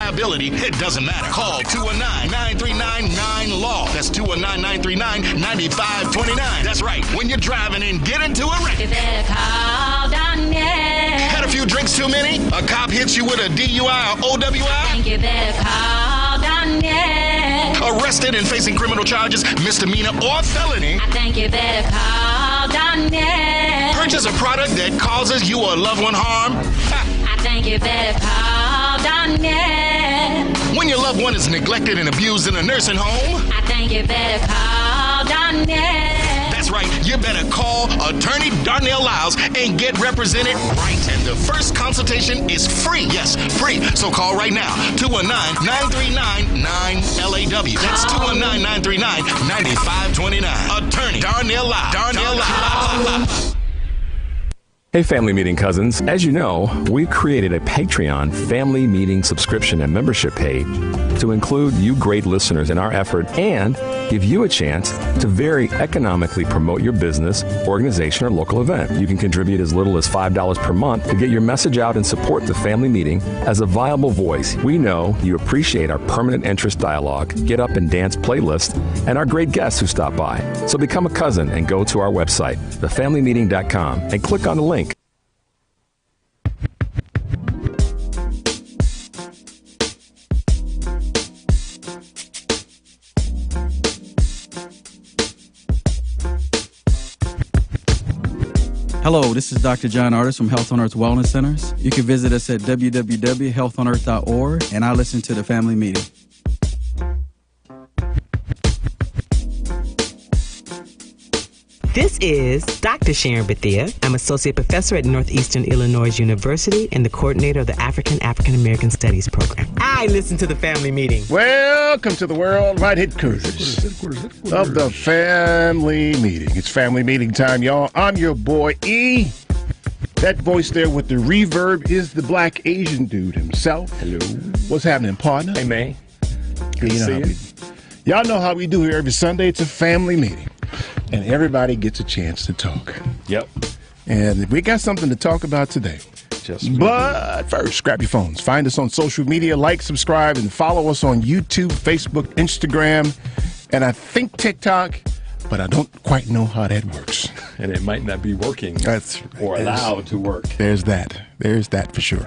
Ability, it doesn't matter. Call 219-939-9LAW. That's 219-939-9529. That's right. When you're driving and get into a wreck. You better call Donnell. Had a few drinks too many? A cop hits you with a DUI or OWI? Think you better call Donnell. Arrested and facing criminal charges, misdemeanor or felony? I think you better call Donnell. Purchase a product that causes you or a loved one harm? I think you better call Donnell. When your loved one is neglected and abused in a nursing home? I think you better call Donnell. That's right, you better call Attorney Darnell Lyles and get represented right. And the first consultation is free. Yes, free. So call right now. 219-939-9LAW. That's 219-939-9529. Attorney Darnell Lyles. Darnell Lyles. Hey, Family Meeting cousins. As you know, we've created a Patreon Family Meeting subscription and membership page to include you great listeners in our effort and give you a chance to very economically promote your business, organization, or local event. You can contribute as little as $5 per month to get your message out and support the Family Meeting as a viable voice. We know you appreciate our permanent interest dialogue, get up and dance playlist, and our great guests who stop by. So become a cousin and go to our website, thefamilymeeting.com, and click on the link. Hello, this is Dr. John Artis from Health on Earth Wellness Centers. You can visit us at www.healthonearth.org, and I listen to the Family Meeting. This is Dr. Sharon Bethia. I'm Associate Professor at Northeastern Illinois University and the coordinator of the African American Studies Program. I listen to the Family Meeting. Welcome to the worldwide headquarters of the Family Meeting. It's Family Meeting time, y'all. I'm your boy, E. That voice there with the reverb is the black Asian dude himself. Hello. What's happening, partner? Hey, man. Y'all know how we do here every Sunday. It's a family meeting. And everybody gets a chance to talk. Yep. And we got something to talk about today. But first, grab your phones. Find us on social media. Like, subscribe, and follow us on YouTube, Facebook, Instagram, and I think TikTok. But I don't quite know how that works. And it might not be working or There's allowed to work. There's that for sure.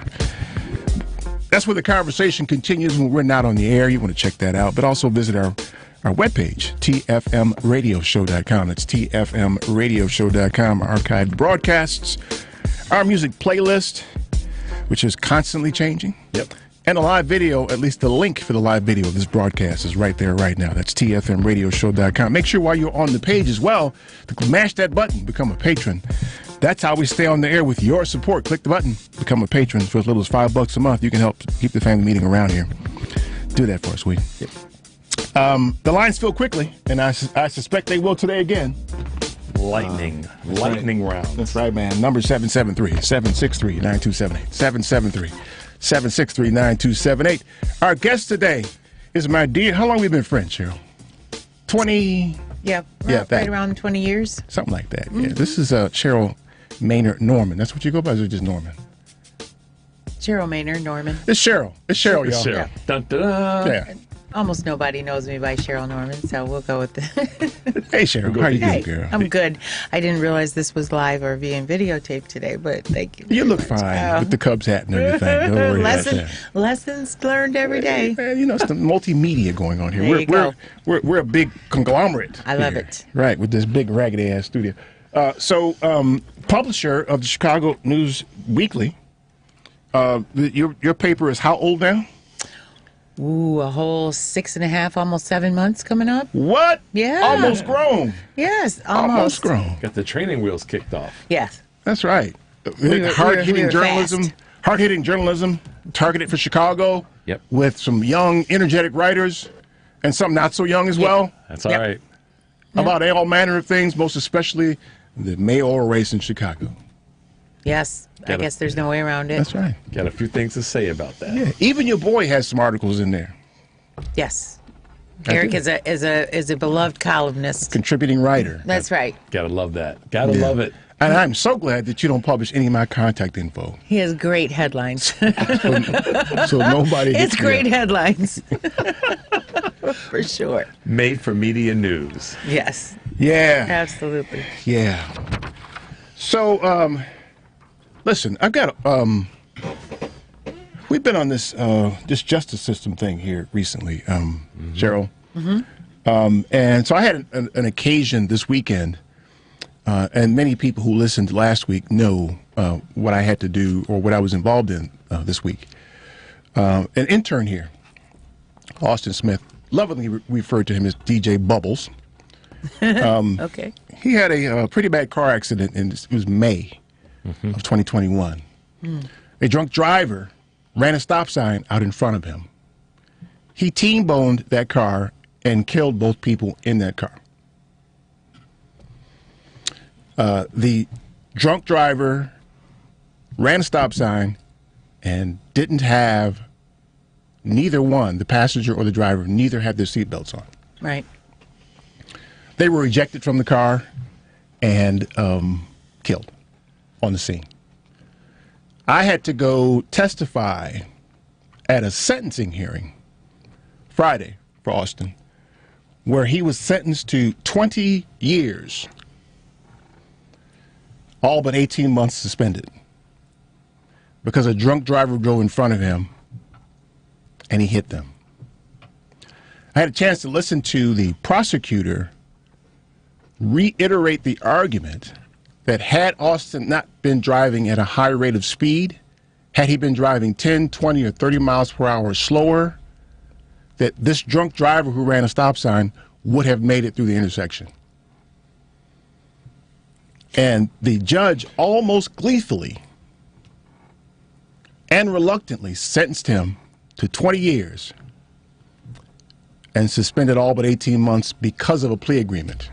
That's where the conversation continues when we're not on the air. You want to check that out. But also visit our webpage, tfmradioshow.com. That's tfmradioshow.com. Our archived broadcasts, our music playlist, which is constantly changing. Yep. And a live video, at least the link for the live video of this broadcast is right there right now. That's tfmradioshow.com. Make sure while you're on the page as well, to mash that button, become a patron. That's how we stay on the air with your support. Click the button, become a patron for as little as $5 a month. You can help keep the Family Meeting around here. Do that for us, sweetie. Yep. The lines fill quickly, and I suspect they will today again. Lightning round. That's right, man. Number 773-763-9278. 773-763-9278. Our guest today is my dear. How long have we been friends, Cheryl? 20. Yeah, right around 20 years. Something like that. Yeah. This is Cheryl Maynard Norman. That's what you go by, or is it just Norman? Cheryl Maynard Norman. It's Cheryl. It's Cheryl, y'all. Cheryl. Yeah. Dun, dun, dun. Yeah. Almost nobody knows me by Cheryl Norman, so we'll go with that. Hey, Cheryl. How are you doing, girl? I'm good. I didn't realize this was live or being videotaped today, but thank you. You look fine with the Cubs hat and everything. Don't worry about that. Lessons learned every day. You know, it's the multimedia going on here. There you go. We're a big conglomerate. I love here. it. Right, with this big raggedy ass studio. Publisher of the Chicago News Weekly. Your paper is how old now? Ooh, a whole 6.5, almost 7 months coming up. What? Yeah. Almost grown. Yes, Almost grown. Got the training wheels kicked off. Yes. That's right. We Hard-hitting were journalism. fast. Hard-hitting journalism targeted for Chicago. Yep. With some young, energetic writers and some not so young as well. That's all right. About all manner of things, most especially the mayoral race in Chicago. Yes. I guess there's no way around it. That's right. Got a few things to say about that. Yeah. Even your boy has some articles in there. Yes. Eric is a beloved columnist. Contributing writer. That's right. Gotta love that. Gotta love it. And I'm so glad that you don't publish any of my contact info. He has great headlines. So nobody It's hits me great up. headlines. For sure. Made for media news. Yes, Yeah. absolutely. Yeah. So, listen, I've got, we've been on this justice system thing here recently, Cheryl. And so I had an occasion this weekend, and many people who listened last week know what I had to do or what I was involved in this week. An intern here, Austin Smith, lovingly referred to him as DJ Bubbles. Okay. He had a pretty bad car accident it was May of 2021. A drunk driver ran a stop sign out in front of him. He T-boned that car and killed both people in that car. The drunk driver ran a stop sign and didn't have neither one, the passenger or the driver, neither had their seatbelts on. Right. They were ejected from the car and killed on the scene. I had to go testify at a sentencing hearing Friday for Austin, where he was sentenced to 20 years, all but 18 months suspended, because a drunk driver drove in front of him and he hit them. I had a chance to listen to the prosecutor reiterate the argument that had Austin not been driving at a high rate of speed, had he been driving 10, 20, or 30 miles per hour slower, that this drunk driver who ran a stop sign would have made it through the intersection. And the judge almost gleefully and reluctantly sentenced him to 20 years and suspended all but 18 months because of a plea agreement.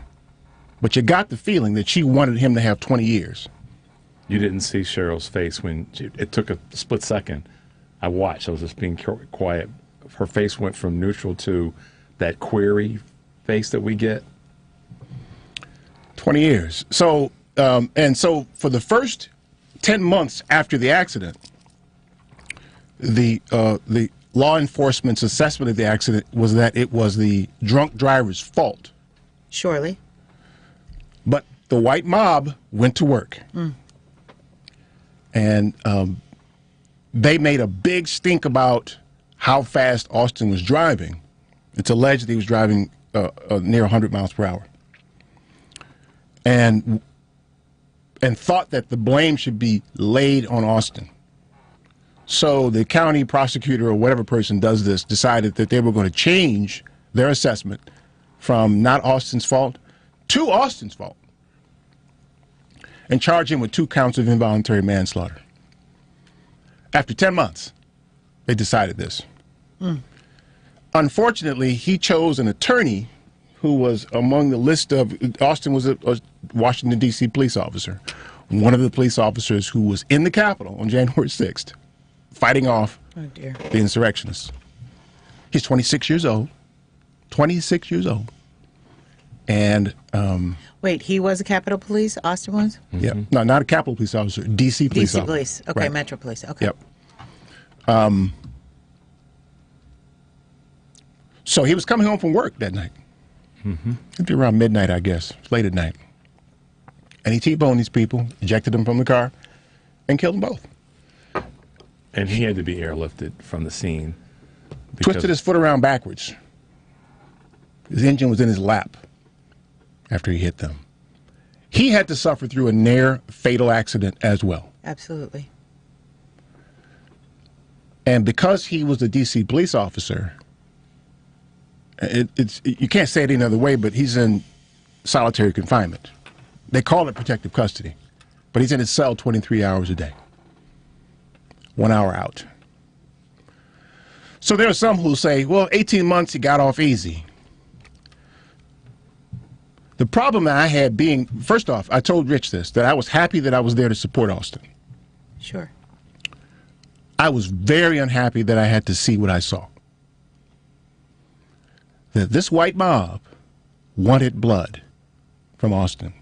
But you got the feeling that she wanted him to have 20 years. You didn't see Cheryl's face when it took a split second. I watched. I was just being quiet. Her face went from neutral to that query face that we get. 20 years. So, and so for the first 10 months after the accident, the law enforcement's assessment of the accident was that it was the drunk driver's fault. Surely. But the white mob went to work. And they made a big stink about how fast Austin was driving. It's alleged that he was driving near 100 miles per hour. And thought that the blame should be laid on Austin. So the county prosecutor or whatever person does this decided that they were going to change their assessment from not Austin's fault to Austin's fault and charge him with 2 counts of involuntary manslaughter. After 10 months, they decided this. Unfortunately, he chose an attorney who was among the list of, Austin was a Washington, D.C. police officer, one of the police officers who was in the Capitol on January 6th, fighting off the insurrectionists. He's 26 years old. 26 years old. And Wait, he was a Capitol Police? Austin was? yeah, no, not a Capitol police officer, DC police DC officer. Police. Okay, Right. Metro Police. Okay. Yep. So he was coming home from work that night. It'd be around midnight, I guess, late at night. And he T-boned these people, ejected them from the car, and killed them both. And he had to be airlifted from the scene. Twisted his foot around backwards. His engine was in his lap after he hit them. He had to suffer through a near fatal accident as well. Absolutely. And because he was a D.C. police officer, you can't say it any other way, but he's in solitary confinement. They call it protective custody, but he's in his cell 23 hours a day, 1 hour out. So there are some who say, well, 18 months, he got off easy. The problem that I had being, first off, I told Rich this, that I was happy that I was there to support Austin. Sure. I was very unhappy that I had to see what I saw. That this white mob wanted blood from Austin.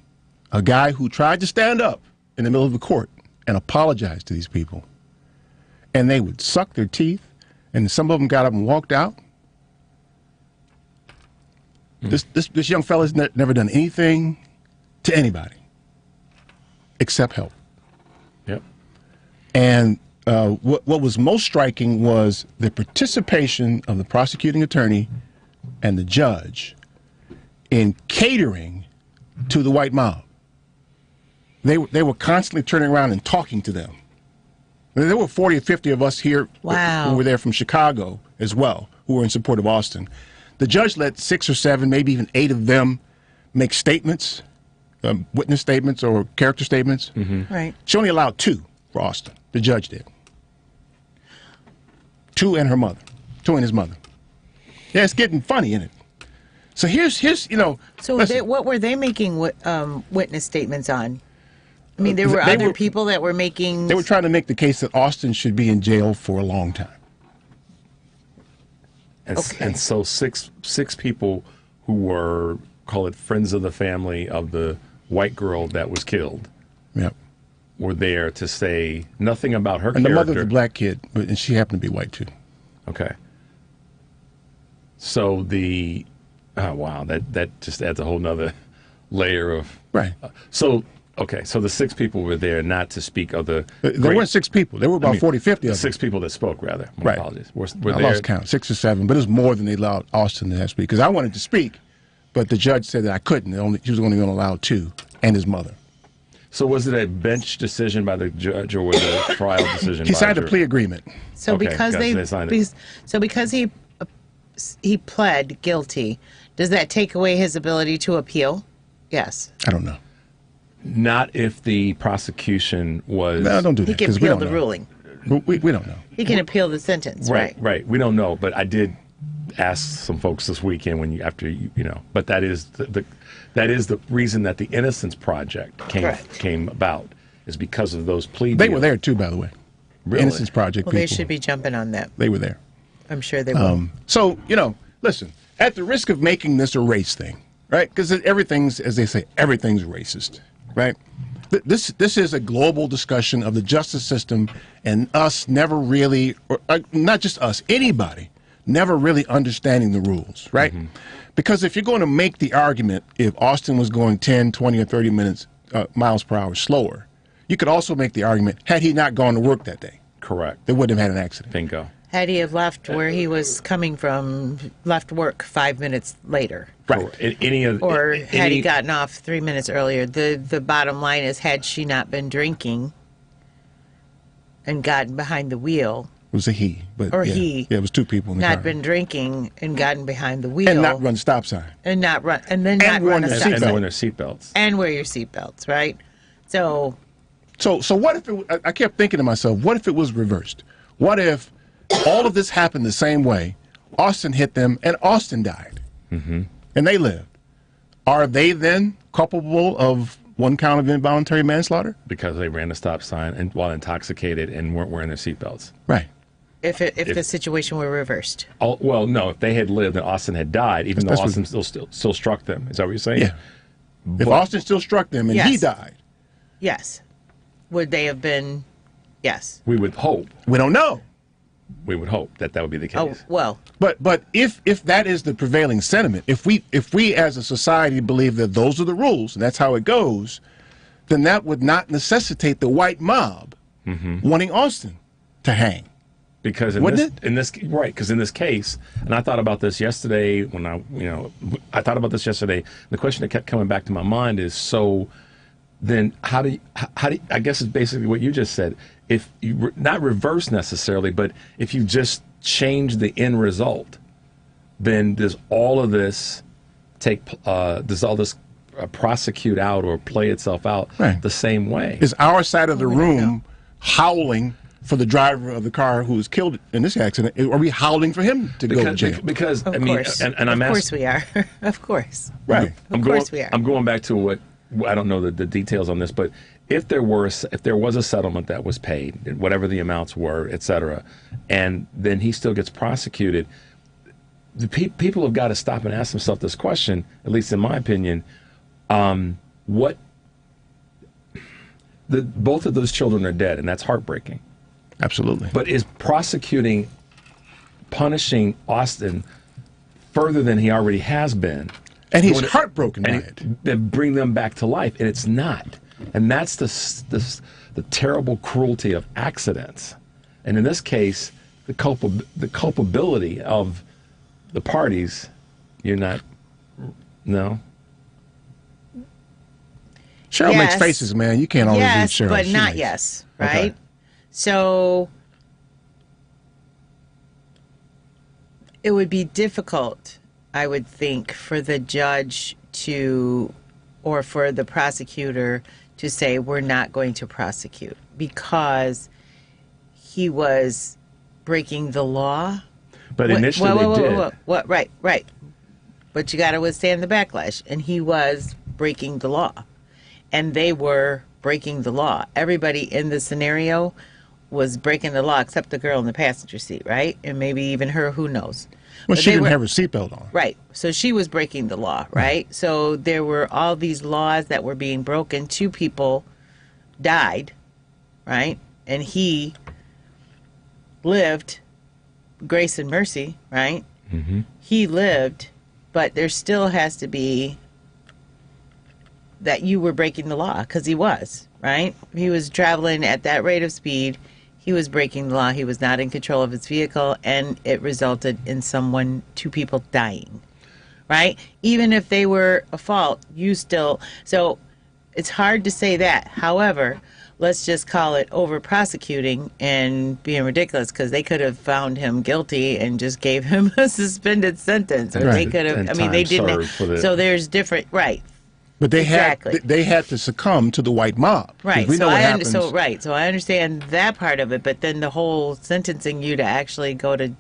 a guy who tried to stand up in the middle of the court and apologize to these people. And they would suck their teeth, and some of them got up and walked out. This young fella's never done anything to anybody except help. Yep. And what was most striking was the participation of the prosecuting attorney and the judge in catering to the white mob. They were constantly turning around and talking to them. There were 40 or 50 of us here who were there from Chicago as well, who were in support of Austin. The judge let 6 or 7, maybe even 8 of them make statements, witness statements or character statements. Mm-hmm. Right. She only allowed 2 for Austin. The judge did. 2 and her mother. 2 and his mother. Yeah, it's getting funny, isn't it? So here's you know. So listen, what were they making witness statements on? I mean, there were other people that were making... They were trying to make the case that Austin should be in jail for a long time. And so six people who were, call it friends of the family of the white girl that was killed, Yep. were there to say nothing about her And character. the mother's a black kid, and she happened to be white too. Okay. So oh wow, that just adds a whole nother layer of Right. So the 6 people were there not to speak of the. There weren't 6 people. There were about 40, 50 of them. 6 people that spoke, rather. My Right. apologies. Were I there. lost count, 6 or 7, but it was more than they allowed Austin to speak. Because I wanted to speak, but the judge said that I couldn't. He was only going to allow 2, and his mother. So was it a bench decision by the judge, or was it a trial decision? He by signed a jury? plea agreement. So Okay, because gotcha, they signed it. because he pled guilty, does that take away his ability to appeal? Yes. I don't know. Not if the prosecution was. No, don't do that. He can 'cause we appeal don't the know. ruling. We don't know. He can appeal the sentence, right? Right. We don't know, but I did ask some folks this weekend But that is the reason that the Innocence Project came about, is because of those plea They deals. were there too, by the way. Really? Innocence Project Well, people. they should be jumping on that. They were there. I'm sure they will. So, listen, at the risk of making this a race thing, right? Because everything's, as they say, everything's racist, right? This is a global discussion of the justice system and us never really, or not just us, anybody, never really understanding the rules, right? Mm-hmm. Because if you're going to make the argument, if Austin was going 10, 20, or 30 miles per hour slower, you could also make the argument, had he not gone to work that day, Correct. they wouldn't have had an accident. Bingo. Had he have left where he was coming from, left work 5 minutes later, Right. or had he gotten off 3 minutes earlier, the bottom line is, had she not been drinking and gotten behind the wheel, It was a he, but Or yeah. he. Yeah, it was 2 people in the car. not been drinking and gotten behind the wheel, and not run stop sign. and not run, and then not worn run a the stop And seatbelt. wearing sign, their seatbelts. and wear your seatbelts, right? So So what if I kept thinking to myself, what if it was reversed? What if all of this happened the same way? Austin hit them, and Austin died, and they lived. Are they then culpable of 1 count of involuntary manslaughter? Because they ran a stop sign and while intoxicated and weren't wearing their seatbelts. Right. if the situation were reversed, Well, no, if they had lived and Austin had died, even though That's what- Austin still struck them. Is that what you're saying? Yeah. If Austin still struck them and he Yes. died, yes, would they have been? Yes. We would hope. we don't know. We would hope that would be the case. Oh well. But if that is the prevailing sentiment, if we as a society believe that those are the rules and that's how it goes, then that would not necessitate the white mob wanting Austin to hang. Because Wouldn't in this case, and I thought about this yesterday when I thought about this yesterday. The question that kept coming back to my mind is, so then how do you, I guess it's basically what you just said. If you not reverse necessarily, but if you just change the end result, then does all of this prosecute out or play itself out Right. the same way? Is our side of the room howling for the driver of the car who was killed in this accident? Are we howling for him to go to jail? Because Of I mean, course. and of I'm course asking, we are. Of course. Right. Of course we are. I'm going back to what I don't know the details on this, but if there was a settlement that was paid, whatever the amounts were, et cetera, and then he still gets prosecuted, the people have got to stop and ask themselves this question, at least in my opinion, what both of those children are dead, and that's heartbreaking. Absolutely. But is punishing Austin further than he already has been? And he's heartbroken by it. And bring them back to life, and it's not. And that's the terrible cruelty of accidents. And in this case, the culpability of the parties, you're not, no? Cheryl makes faces, man. You can't always read Cheryl. But not yes, right? Okay. So it would be difficult, I would think, for the judge or for the prosecutor to say we're not going to prosecute because he was breaking the law. But initially they did. Right. But you got to withstand the backlash. And he was breaking the law. And they were breaking the law. Everybody in the scenario was breaking the law except the girl in the passenger seat, right? And maybe even her, who knows? Well, she didn't have her seatbelt on. Right. So she was breaking the law, right? So there were all these laws that were being broken. 2 people died, right? And he lived, grace and mercy, right? Mm-hmm. He lived, but there still has to be that you were breaking the law, because he was, right? He was traveling at that rate of speed. He was breaking the law. He was not in control of his vehicle, and it resulted in 2 people dying, right? Even if they were a fault, you still... So it's hard to say that. However, let's just call it over-prosecuting and being ridiculous, because they could have found him guilty and just gave him a suspended sentence. Or they could have... I mean, they didn't... So there's different... Right. But they had to succumb to the white mob. Right. We know what happens. So I understand that part of it, but then the whole sentencing you to actually go to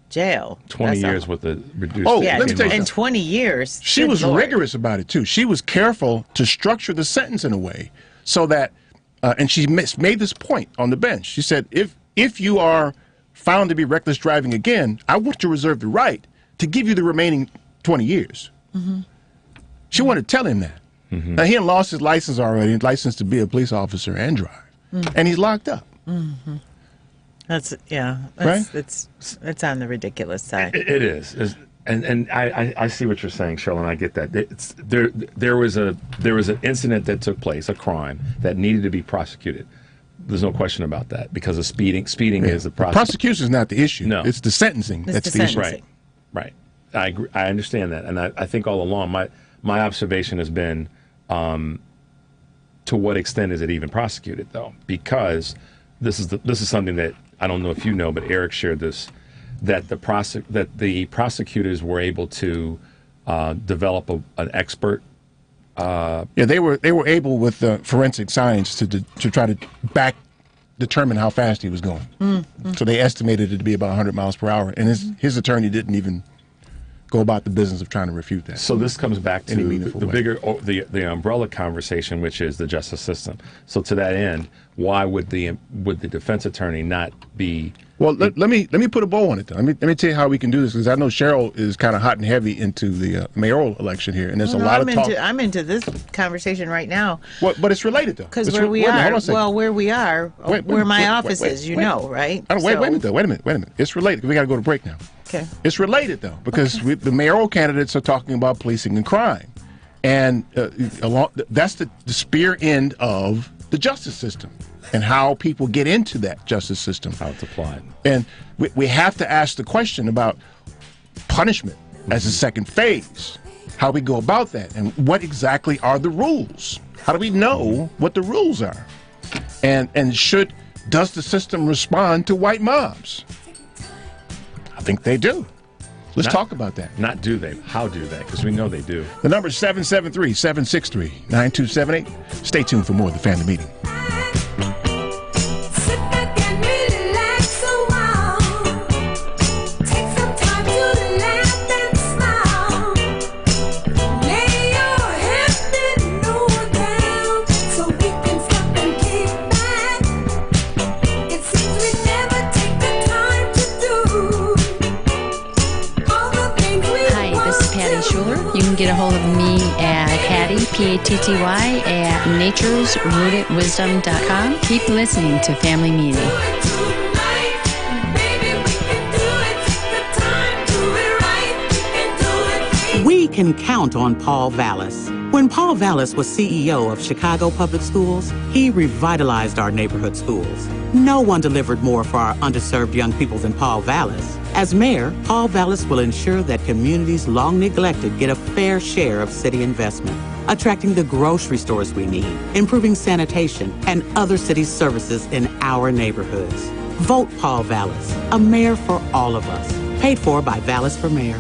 jail. 20 years with the reduced. Oh, let me tell you, in 20 years. She was rigorous about it too. She was careful to structure the sentence in a way so that, and she made this point on the bench. She said, if you are found to be reckless driving again, I want to reserve the right to give you the remaining 20 years. Mm-hmm. She wanted to tell him that. Mm-hmm. Now, he had lost his license already, licensed to be a police officer and drive. Mm-hmm. And he's locked up. Mm-hmm. It's on the ridiculous side. It is. And I see what you're saying, Cheryl, and I get that. There was an incident that took place, a crime, that needed to be prosecuted. There's no question about that, because of speeding. Speeding is the prosecution is not the issue. No. It's the sentencing that's the issue. Right. I agree. I understand that, and I think all along my observation has been, to what extent is it even prosecuted, though? Because this is something that I don't know if you know, but Eric shared this, that the prosecutors were able to develop an expert. They were able with forensic science to try to determine how fast he was going. Mm-hmm. So they estimated it to be about 100 miles per hour, and his attorney didn't even go about the business of trying to refute that. So this comes back to the bigger, the umbrella conversation, which is the justice system. So to that end, why would the defense attorney not be? Well, let me put a bow on it, though. Let me tell you how we can do this, because I know Cheryl is kind of hot and heavy into the mayoral election here, and there's a lot of talk. I'm into this conversation right now. Well, but it's related, though. Because where we are, where my office is, right? Wait a minute. It's related. We got to go to break now. Okay. It's related, though, because the mayoral candidates are talking about policing and crime, and that's the spear end of the justice system and how people get into that justice system. How it's applied. And we have to ask the question about punishment as a second phase, how we go about that, and what exactly are the rules? How do we know what the rules are? And does the system respond to white mobs? I think they do. Let's talk about that. Not do they. How do they? Because we know they do. The number is 773-763-9278. Stay tuned for more of the Family Meeting. Hi, this is Patty Schuler. You can can get a hold of me at Patty, P-A-T-T-Y, at naturesrootedwisdom.com. Keep listening to Family Meeting. We can count on Paul Vallis. When Paul Vallis was CEO of Chicago Public Schools, he revitalized our neighborhood schools. No one delivered more for our underserved young people than Paul Vallis. As mayor, Paul Vallis will ensure that communities long neglected get a fair share of city investment, attracting the grocery stores we need, improving sanitation, and other city services in our neighborhoods. Vote Paul Vallis, a mayor for all of us. Paid for by Vallis for Mayor.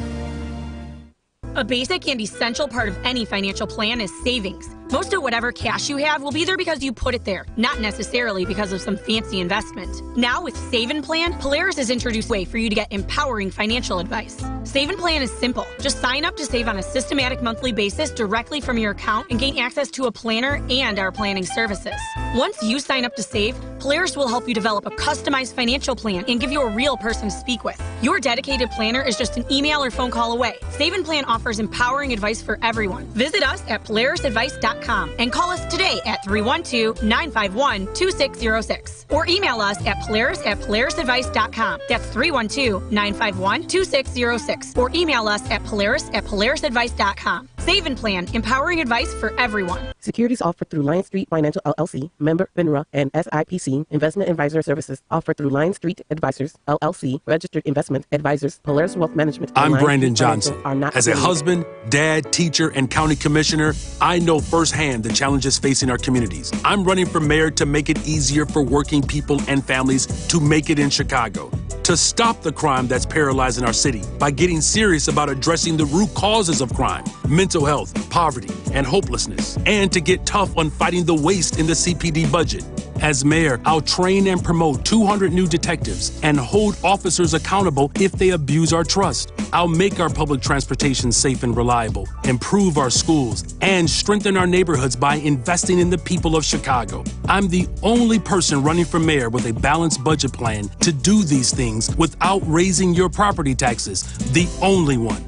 A basic and essential part of any financial plan is savings. Most of whatever cash you have will be there because you put it there, not necessarily because of some fancy investment. Now with Save and Plan, Polaris has introduced a way for you to get empowering financial advice. Save and Plan is simple. Just sign up to save on a systematic monthly basis directly from your account and gain access to a planner and our planning services. Once you sign up to save, Polaris will help you develop a customized financial plan and give you a real person to speak with. Your dedicated planner is just an email or phone call away. Save and Plan offers empowering advice for everyone. Visit us at polarisadvice.com and call us today at 312-951-2606 or email us at polarisadvice.com. That's 312-951-2606 or email us at polarisadvice.com. Save and Plan, empowering advice for everyone. Securities offered through Lion Street Financial LLC, member FINRA, and SIPC. Investment advisor services offered through Lion Street Advisors LLC, registered investment advisors. Polaris Wealth Management. I'm Brandon Johnson. As a husband, dad, teacher, and county commissioner, I know firsthand the challenges facing our communities. I'm running for mayor to make it easier for working people and families to make it in Chicago. To stop the crime that's paralyzing our city by getting serious about addressing the root causes of crime, mental health, poverty, and hopelessness, and to get tough on fighting the waste in the CPD budget. As mayor, I'll train and promote 200 new detectives and hold officers accountable if they abuse our trust. I'll make our public transportation safe and reliable, improve our schools, and strengthen our neighborhoods by investing in the people of Chicago. I'm the only person running for mayor with a balanced budget plan to do these things without raising your property taxes. The only one.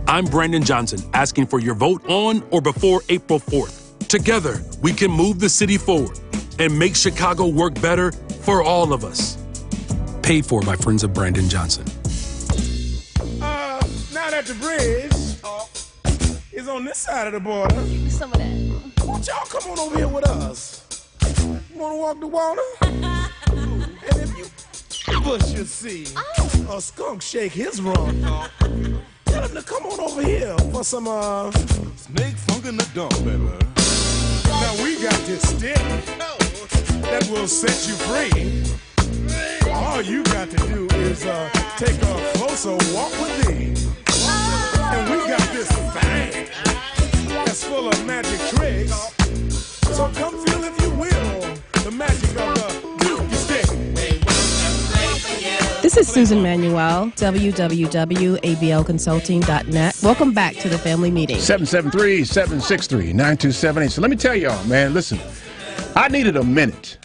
I'm Brandon Johnson, asking for your vote on or before April 4th. Together, we can move the city forward and make Chicago work better for all of us. Paid for by Friends of Brandon Johnson. Now that the bridge is on this side of the border, some of that. Why don't y'all come on over here with us? You wanna walk the water? And if you ever should see a skunk shake his rump, tell him to come on over here for some snake funk in the dump, baby. Now we got this stick that will set you free. All you got to do is take a closer walk with me. And we got this thing that's full of magic tricks. So come feel, if you will, the magic of the Dookie stick. This is Susan Manuel, www.ablconsulting.net. Welcome back to the Family Meeting. 773-763-9278. So let me tell y'all, man, listen, I needed a minute.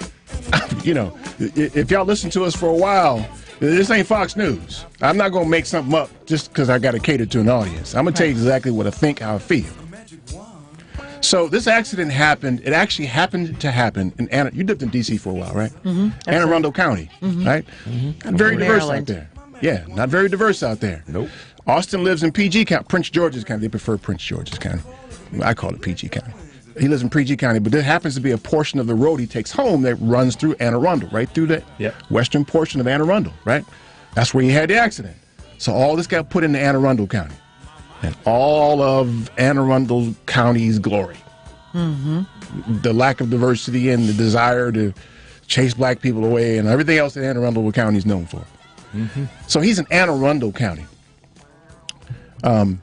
You know, if y'all listen to us for a while, this ain't Fox News. I'm not going to make something up just because I got to cater to an audience. I'm going to tell you exactly what I think, how I feel. So this accident happened. It actually happened to happen in you lived in D.C. for a while, right? Mm-hmm. Anne Arundel County, right? Not very diverse out there. Yeah, not very diverse out there. Nope. Austin lives in PG County, Prince George's County. They prefer Prince George's County. I call it PG County. He lives in PG County, but there happens to be a portion of the road he takes home that runs through Anne Arundel, right through the western portion of Anne Arundel, right? That's where he had the accident. So all this got put into Anne Arundel County. And all of Anne Arundel County's glory. Mm-hmm. The lack of diversity and the desire to chase black people away and everything else that Anne Arundel County is known for. Mm-hmm. So he's in Anne Arundel County. And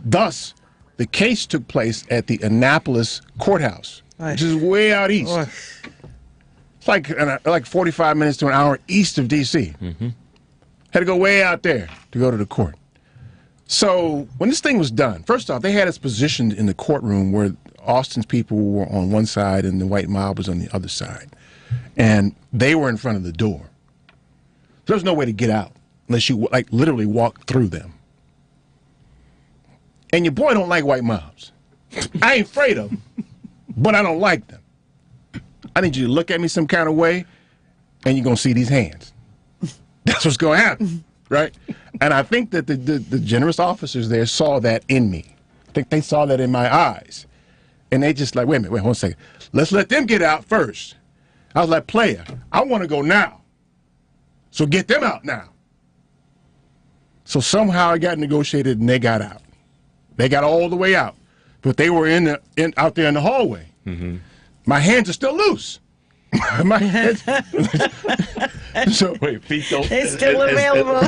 thus, the case took place at the Annapolis Courthouse, which is way out east. It's like 45 minutes to an hour east of D.C. Mm-hmm. Had to go way out there to go to the court. So when this thing was done, first off, they had us positioned in the courtroom where Austin's people were on one side and the white mob was on the other side. And they were in front of the door. So there was no way to get out unless you literally walk through them. and your boy don't like white moms. I ain't afraid of them, but I don't like them. I need you to look at me some kind of way, and you're going to see these hands. That's what's going to happen, right? And I think that the generous officers there saw that in me. I think they saw that in my eyes. And they just like, wait a minute, wait 1 second. Let's let them get out first. I was like, player, I want to go now. So get them out now. So somehow it got negotiated and they got out. They got all the way out. But they were out there in the hallway. Mm-hmm. My hands are still loose. My hands. So wait, feet don't. It's still available.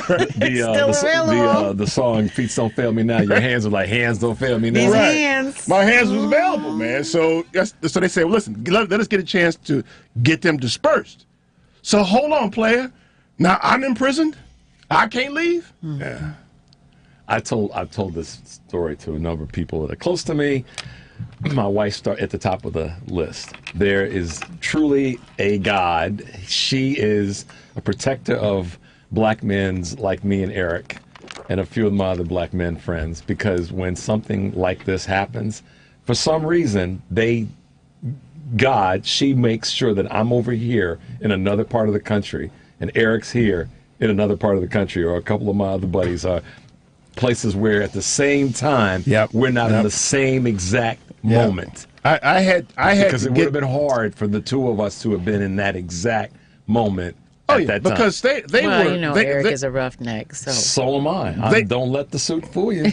The song "Feet Don't Fail Me Now." Your hands are like hands don't fail me now. These right. hands. My hands was available, man. So they said, well, listen, let us get a chance to get them dispersed. So hold on, player. Now I'm imprisoned. I can't leave. Yeah. I've told this story to a number of people that are close to me. My wife started at the top of the list. There is truly a God. She is a protector of black men like me and Eric and a few of my other black men friends, because when something like this happens, for some reason, she makes sure that I'm over here in another part of the country and Eric's here in another part of the country, or a couple of my other buddies are places where at the same time we're not in the same exact moment. I had because it would have been hard for the two of us to have been in that exact moment. At that time. Because they were. Eric is a roughneck. So am I. Don't let the suit fool you.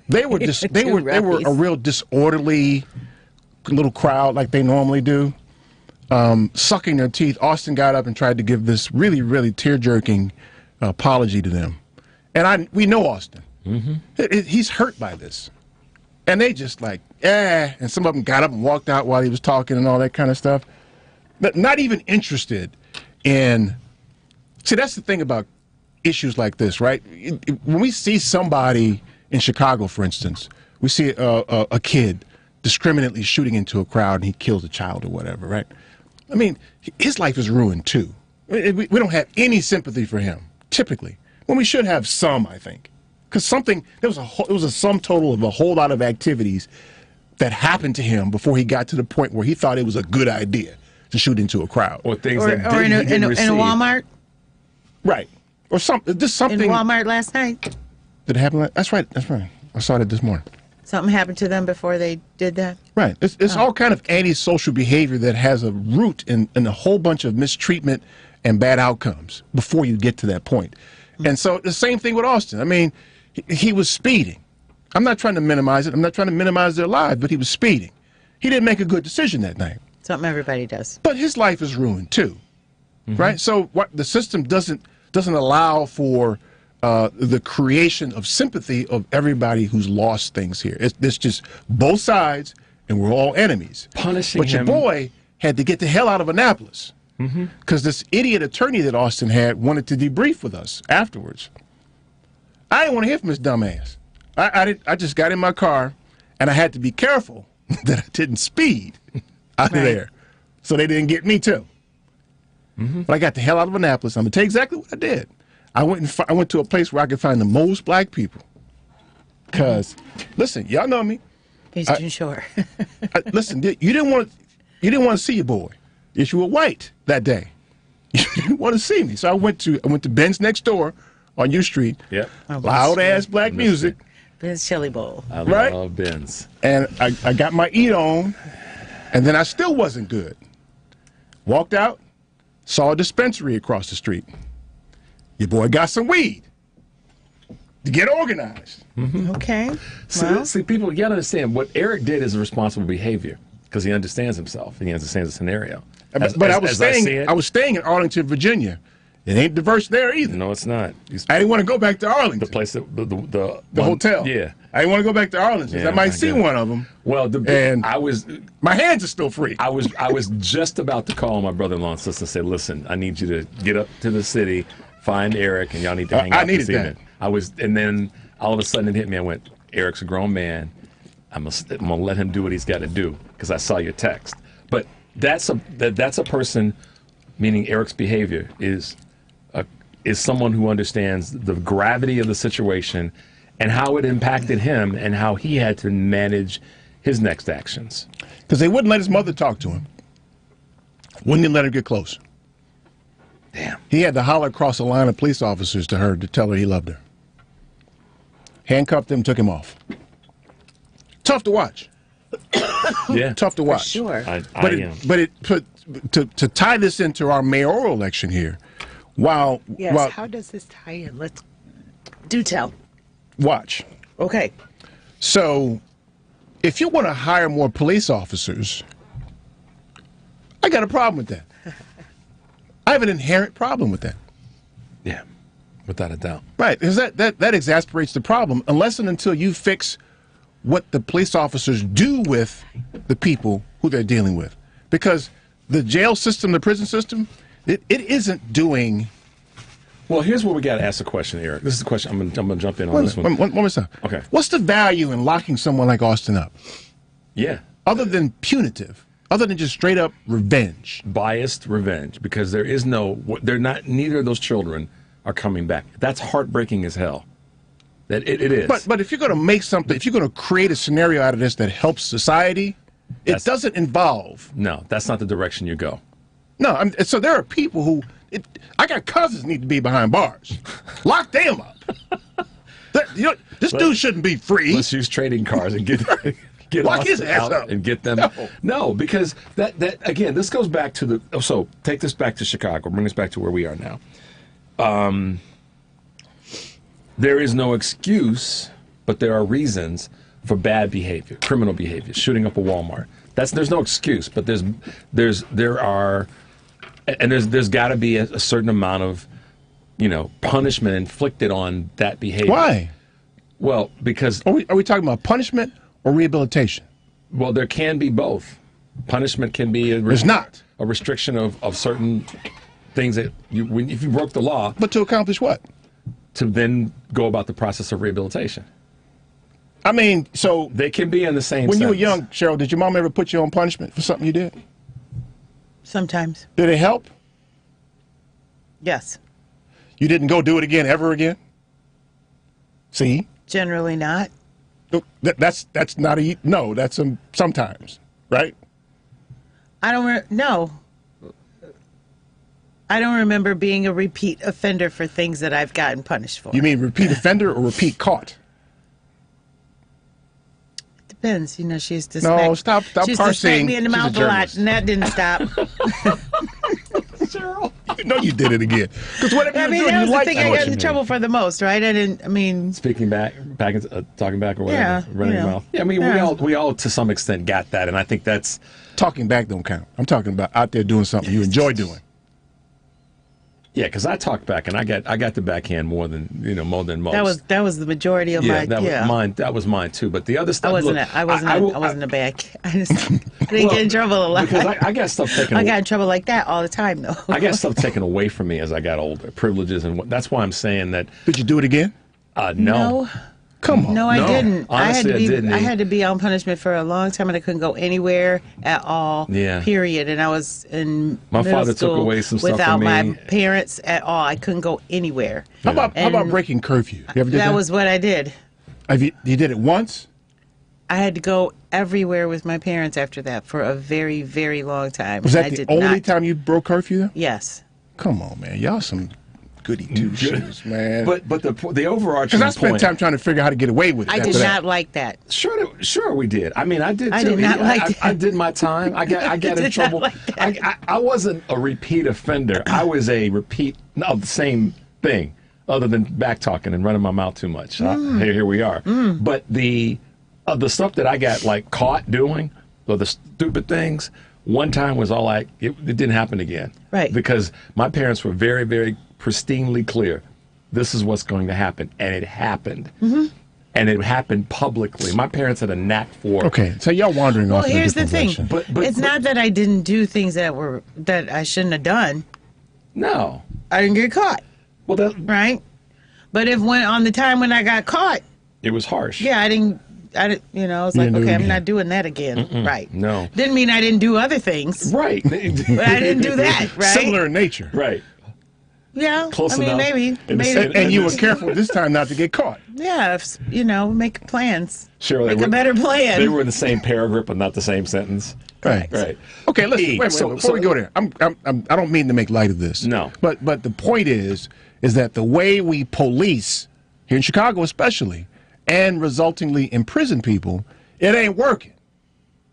They were a real disorderly little crowd, like they normally do, sucking their teeth. Austin got up and tried to give this really, really tear-jerking apology to them, and we know Austin. Mm-hmm. He's hurt by this. And they just like, and some of them got up and walked out while he was talking and all that kind of stuff. But not even interested in, see, that's the thing about issues like this, right? When we see somebody in Chicago, for instance, we see a kid discriminately shooting into a crowd and he kills a child or whatever, right? I mean, his life is ruined too. We don't have any sympathy for him, typically, when we should have some, I think. Because it was a sum total of a whole lot of activities that happened to him before he got to the point where he thought it was a good idea to shoot into a crowd. Or things in a Walmart. Right. Or something. In Walmart last night. Did it happen? That's right. I saw it this morning. Something happened to them before they did that? Right. It's all kind of antisocial behavior that has a root in a whole bunch of mistreatment and bad outcomes before you get to that point. Mm-hmm. And so the same thing with Austin. I mean, he was speeding. I'm not trying to minimize it. I'm not trying to minimize their lives, but he was speeding. He didn't make a good decision that night. Something everybody does. But his life is ruined too, right? So the system doesn't allow for the creation of sympathy of everybody who's lost things here. It's just both sides, and we're all enemies. Punishing But your boy had to get the hell out of Annapolis because this idiot attorney that Austin had wanted to debrief with us afterwards. I didn't want to hear from his dumb ass. I just got in my car, and I had to be careful that I didn't speed out of there, so they didn't get me too. But I got the hell out of Annapolis. I'm gonna tell you exactly what I did. I went to a place where I could find the most black people. Cause, listen, y'all know me. Eastern Shore. Listen, you didn't want to see your boy. If you were white that day, you didn't want to see me. So I went to Ben's next door on U Street. Yep. Loud ass black music. Ben's Chili Bowl. I love Ben's. And I got my eat on, and then I still wasn't good. Walked out, saw a dispensary across the street. Your boy got some weed to get organized. Okay. See, people, you gotta understand what Eric did is a responsible behavior because he understands himself and he understands the scenario. I was staying in Arlington, Virginia. It ain't diverse there either. No, it's not. I didn't want to go back to Arlington. The place, the hotel. Yeah. I didn't want to go back to Arlington. Yeah, I might see one of them. Well, my hands are still free. I was just about to call my brother-in-law and sister and say, listen, I need you to get up to the city, find Eric, and y'all need to hang out this evening. And then all of a sudden it hit me. I went, Eric's a grown man. I'm gonna let him do what he's got to do because I saw your text. But that's a person, meaning Eric's behavior is someone who understands the gravity of the situation and how it impacted him and how he had to manage his next actions. Because they wouldn't let his mother talk to him. Wouldn't even let her get close. Damn. He had to holler across a line of police officers to her to tell her he loved her. Handcuffed him, took him off. Tough to watch. Yeah. Tough to watch. Sure. To tie this into our mayoral election here, while How does this tie in? Let's do tell. Watch. Okay. So, if you want to hire more police officers, I got a problem with that. I have an inherent problem with that. Yeah, without a doubt. Right, because that exasperates the problem unless and until you fix what the police officers do with the people who they're dealing with. Because the jail system, the prison system, it isn't doing... Well, here's where we got to ask the question, Eric. This is the question. I'm gonna jump in on this one. One more time. Okay. What's the value in locking someone like Austin up? Yeah. Other than punitive, other than just straight up revenge. Biased revenge, because there is neither of those children are coming back. That's heartbreaking as hell. That it is. But if you're going to make something, if you're going to create a scenario out of this that helps society, it doesn't involve. No, that's not the direction you go. No, so there are people who, I got cousins need to be behind bars. Lock them up. This dude shouldn't be free. Let's use trading cards and get lock his ass out up and get them. No, because that again, this goes back to the. So take this back to Chicago. Bring this back to where we are now. There is no excuse, but there are reasons for bad behavior, criminal behavior, shooting up a Walmart. There's no excuse, but there's got to be a certain amount of, punishment inflicted on that behavior. Why? Well, because are we talking about punishment or rehabilitation? Well, there can be both. Punishment can be a restriction of certain things that if you broke the law. But to accomplish what? To then go about the process of rehabilitation. I mean, so they can be in the same. When sentence. you were young, Cheryl, did your mom ever put you on punishment for something you did? Sometimes. Did it help? Yes. You didn't go do it again ever again? See? Generally not. That's not a no. That's sometimes, right? I don't remember being a repeat offender for things that I've gotten punished for. You mean repeat offender or repeat caught? Depends. She used to stop she used to smack me in the mouth a lot, and that didn't stop. Cheryl, no, you did it again. Because whatever that was the thing I got in trouble for the most, right? Speaking back, talking back, or whatever, yeah, running your mouth. Yeah, we all to some extent got that, and I think that's talking back don't count. I'm talking about out there doing something you enjoy doing. Yeah, because I talked back, and I got the backhand more than most. That was the majority of my. Was mine. That was mine too. But the other stuff. I wasn't a back. I didn't get in trouble a lot. Because I got stuff taken. I got in trouble like that all the time, though. I got stuff taken away from me as I got older. Privileges that's why I'm saying that. Did you do it again? No. Come on. No, I didn't. Honestly, I didn't. I had to be on punishment for a long time, and I couldn't go anywhere at all. Yeah. Period. And I was in my middle father school took away some stuff without from me. my parents at all. I couldn't go anywhere. How about breaking curfew? You ever did that? That was what I did. You did it once? I had to go everywhere with my parents after that for a very, very long time. Was that the only time you broke curfew, though? Yes. Come on, man. Y'all some goody two shoes, man. But the overarching because I spent time trying to figure out how to get away with it. I did not like that. Sure, we did. I mean, I did too. I did not like that. I did my time. I got in trouble. I wasn't a repeat offender. I was a repeat of the same thing, other than back talking and running my mouth too much. Here we are. But the stuff that I got caught doing, or the stupid things, one time was all it didn't happen again. Right. Because my parents were very, very pristinely clear. This is what's going to happen. And it happened. Mm-hmm. And it happened publicly. My parents had a knack for. Okay, so y'all wandering off. Well, here's the thing. But it's not that I didn't do things that I shouldn't have done. No. I didn't get caught. Well, right. But on the time when I got caught, it was harsh. Yeah, I didn't. I was like, okay, I'm not doing that again. Right. No. Didn't mean I didn't do other things. Right. But I didn't do that. Right. Similar in nature. Right. Yeah, Close I mean, enough. maybe. And you were careful this time not to get caught. Yeah, make plans. Sure, make a better plan. They were in the same paragraph, but not the same sentence. Right. Okay, listen. Wait, before we go there, I don't mean to make light of this. No. But the point is that the way we police here in Chicago, especially, and resultingly imprison people, it ain't working.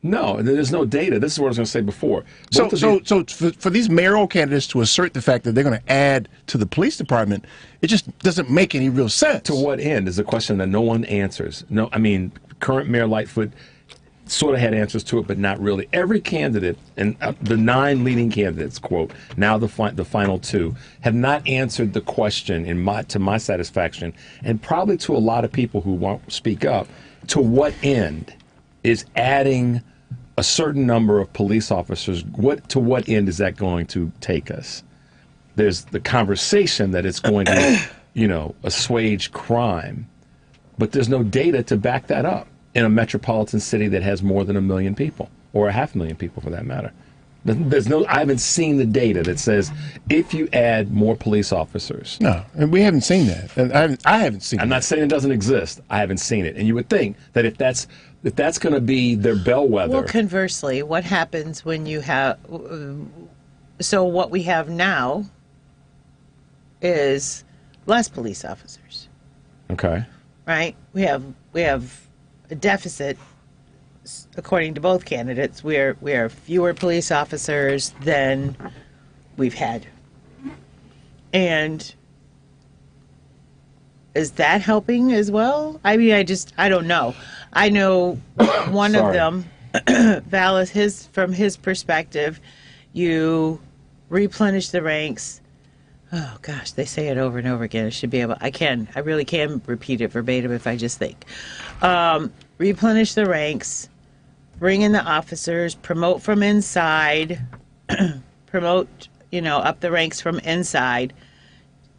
No, there's no data. This is what I was going to say before. So for these mayoral candidates to assert the fact that they're going to add to the police department, it just doesn't make any real sense. To what end is a question that no one answers. No, I mean, current Mayor Lightfoot sort of had answers to it, but not really. Every candidate, and the 9 leading candidates, quote, now the final 2, have not answered the question to my satisfaction, and probably to a lot of people who won't speak up, to what end is adding a certain number of police officers, to what end is that going to take us? There's the conversation that it's going to, assuage crime, but there's no data to back that up in a metropolitan city that has more than 1 million people, or 500,000 people for that matter. I haven't seen the data that says if you add more police officers. No, and we haven't seen that. And I haven't seen it. I'm not saying it doesn't exist. I haven't seen it. And you would think that if that's going to be their bellwether. Well, conversely, what happens when you have... So what we have now is less police officers. Okay. Right? We have a deficit. According to both candidates, we are fewer police officers than we've had. And is that helping as well? I mean, I don't know. I know one of them, Vallis, from his perspective, you replenish the ranks. Oh gosh, they say it over and over again. I really can repeat it verbatim if I just think. Replenish the ranks. Bring in the officers, promote from inside, promote, up the ranks from inside,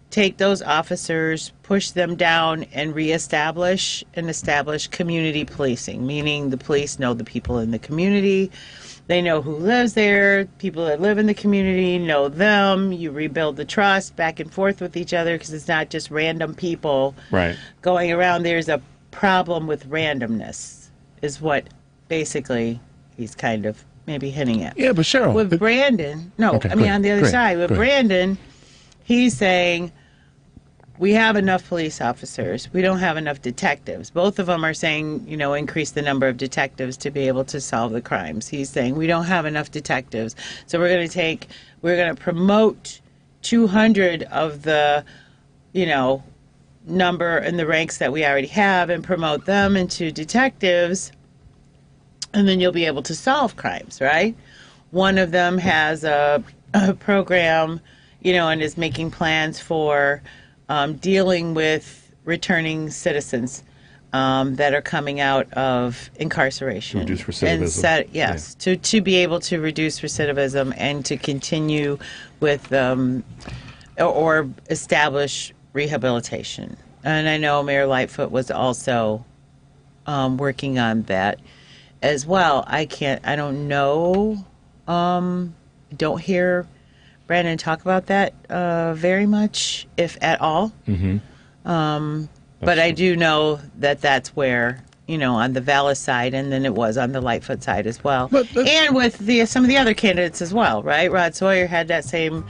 take those officers, push them down, and establish community policing, meaning the police know the people in the community. They know who lives there. People that live in the community know them. You rebuild the trust back and forth with each other because it's not just random people going around. There's a problem with randomness is what basically he's kind of maybe hinting at. Yeah, but Cheryl. With Brandon, on the other side, with Brandon, he's saying we have enough police officers. We don't have enough detectives. Both of them are saying, increase the number of detectives to be able to solve the crimes. He's saying we don't have enough detectives. So we're going to promote 200 of the, number and the ranks that we already have and promote them into detectives. And then you'll be able to solve crimes, right? One of them has a program, and is making plans for dealing with returning citizens that are coming out of incarceration. To reduce recidivism. To be able to reduce recidivism and to continue with or establish rehabilitation. And I know Mayor Lightfoot was also working on that as well. I don't know, don't hear Brandon talk about that very much, if at all. Mm-hmm. But I do know that that's where, on the Vallis side, and then it was on the Lightfoot side as well. And with some of the other candidates as well, right? Rod Sawyer had that same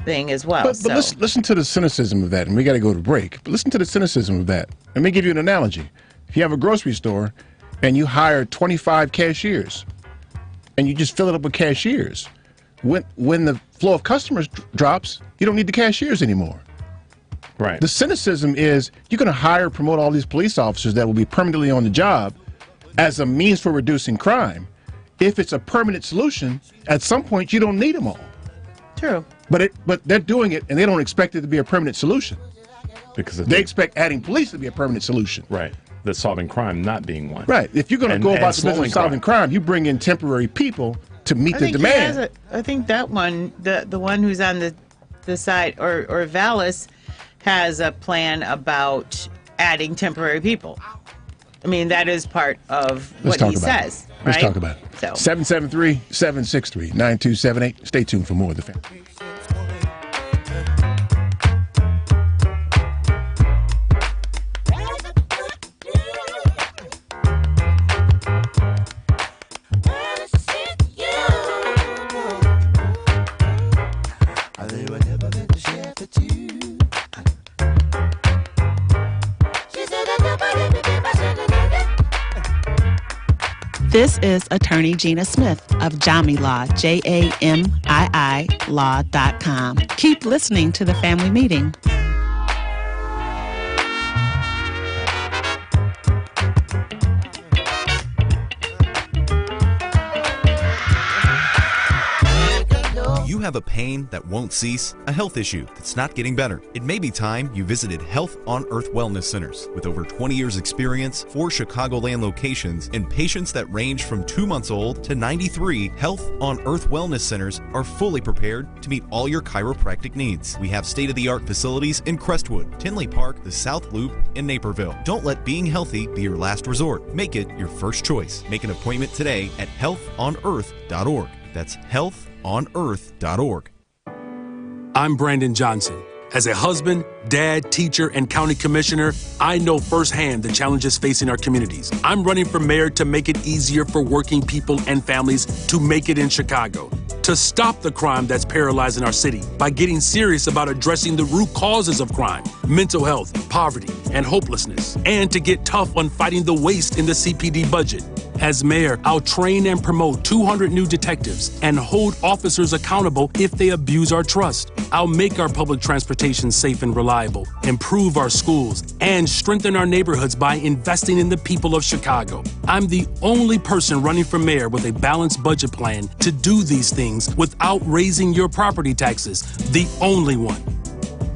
thing as well. But listen to the cynicism of that, and we got to go to break. But listen to the cynicism of that. Let me give you an analogy. If you have a grocery store and you hire 25 cashiers, and you just fill it up with cashiers, when the flow of customers drops, you don't need the cashiers anymore. Right. The cynicism is you're going to hire, promote all these police officers that will be permanently on the job as a means for reducing crime. If it's a permanent solution, at some point you don't need them all. True. But they're doing it, and they don't expect it to be a permanent solution. Because they expect adding police to be a permanent solution. Right. That solving crime not being one. Right. If you're going to go about the business of solving crime, you bring in temporary people to meet the demand. I think that one, the one who's on the side, or Vallis, has a plan about adding temporary people. I mean, that is part of what he says. Right? Let's talk about it. 773-763-9278. Stay tuned for more of The Family. This is Attorney Gina Smith of Jami Law, JAMII Law.com. Keep listening to the Family Meeting. You have a pain that won't cease, a health issue that's not getting better. It may be time you visited Health on Earth Wellness Centers. With over 20 years experience, 4 Chicagoland locations, and patients that range from 2 months old to 93, Health on Earth Wellness Centers are fully prepared to meet all your chiropractic needs. We have state-of-the-art facilities in Crestwood, Tinley Park, the South Loop, and Naperville. Don't let being healthy be your last resort. Make it your first choice. Make an appointment today at healthonearth.org. That's healthonearth.org. I'm Brandon Johnson. As a husband, dad, teacher, and county commissioner, I know firsthand the challenges facing our communities. I'm running for mayor to make it easier for working people and families to make it in Chicago, to stop the crime that's paralyzing our city by getting serious about addressing the root causes of crime, mental health, poverty, and hopelessness, and to get tough on fighting the waste in the CPD budget. As mayor, I'll train and promote 200 new detectives and hold officers accountable if they abuse our trust. I'll make our public transportation safe and reliable, improve our schools, and strengthen our neighborhoods by investing in the people of Chicago. I'm the only person running for mayor with a balanced budget plan to do these things without raising your property taxes. The only one.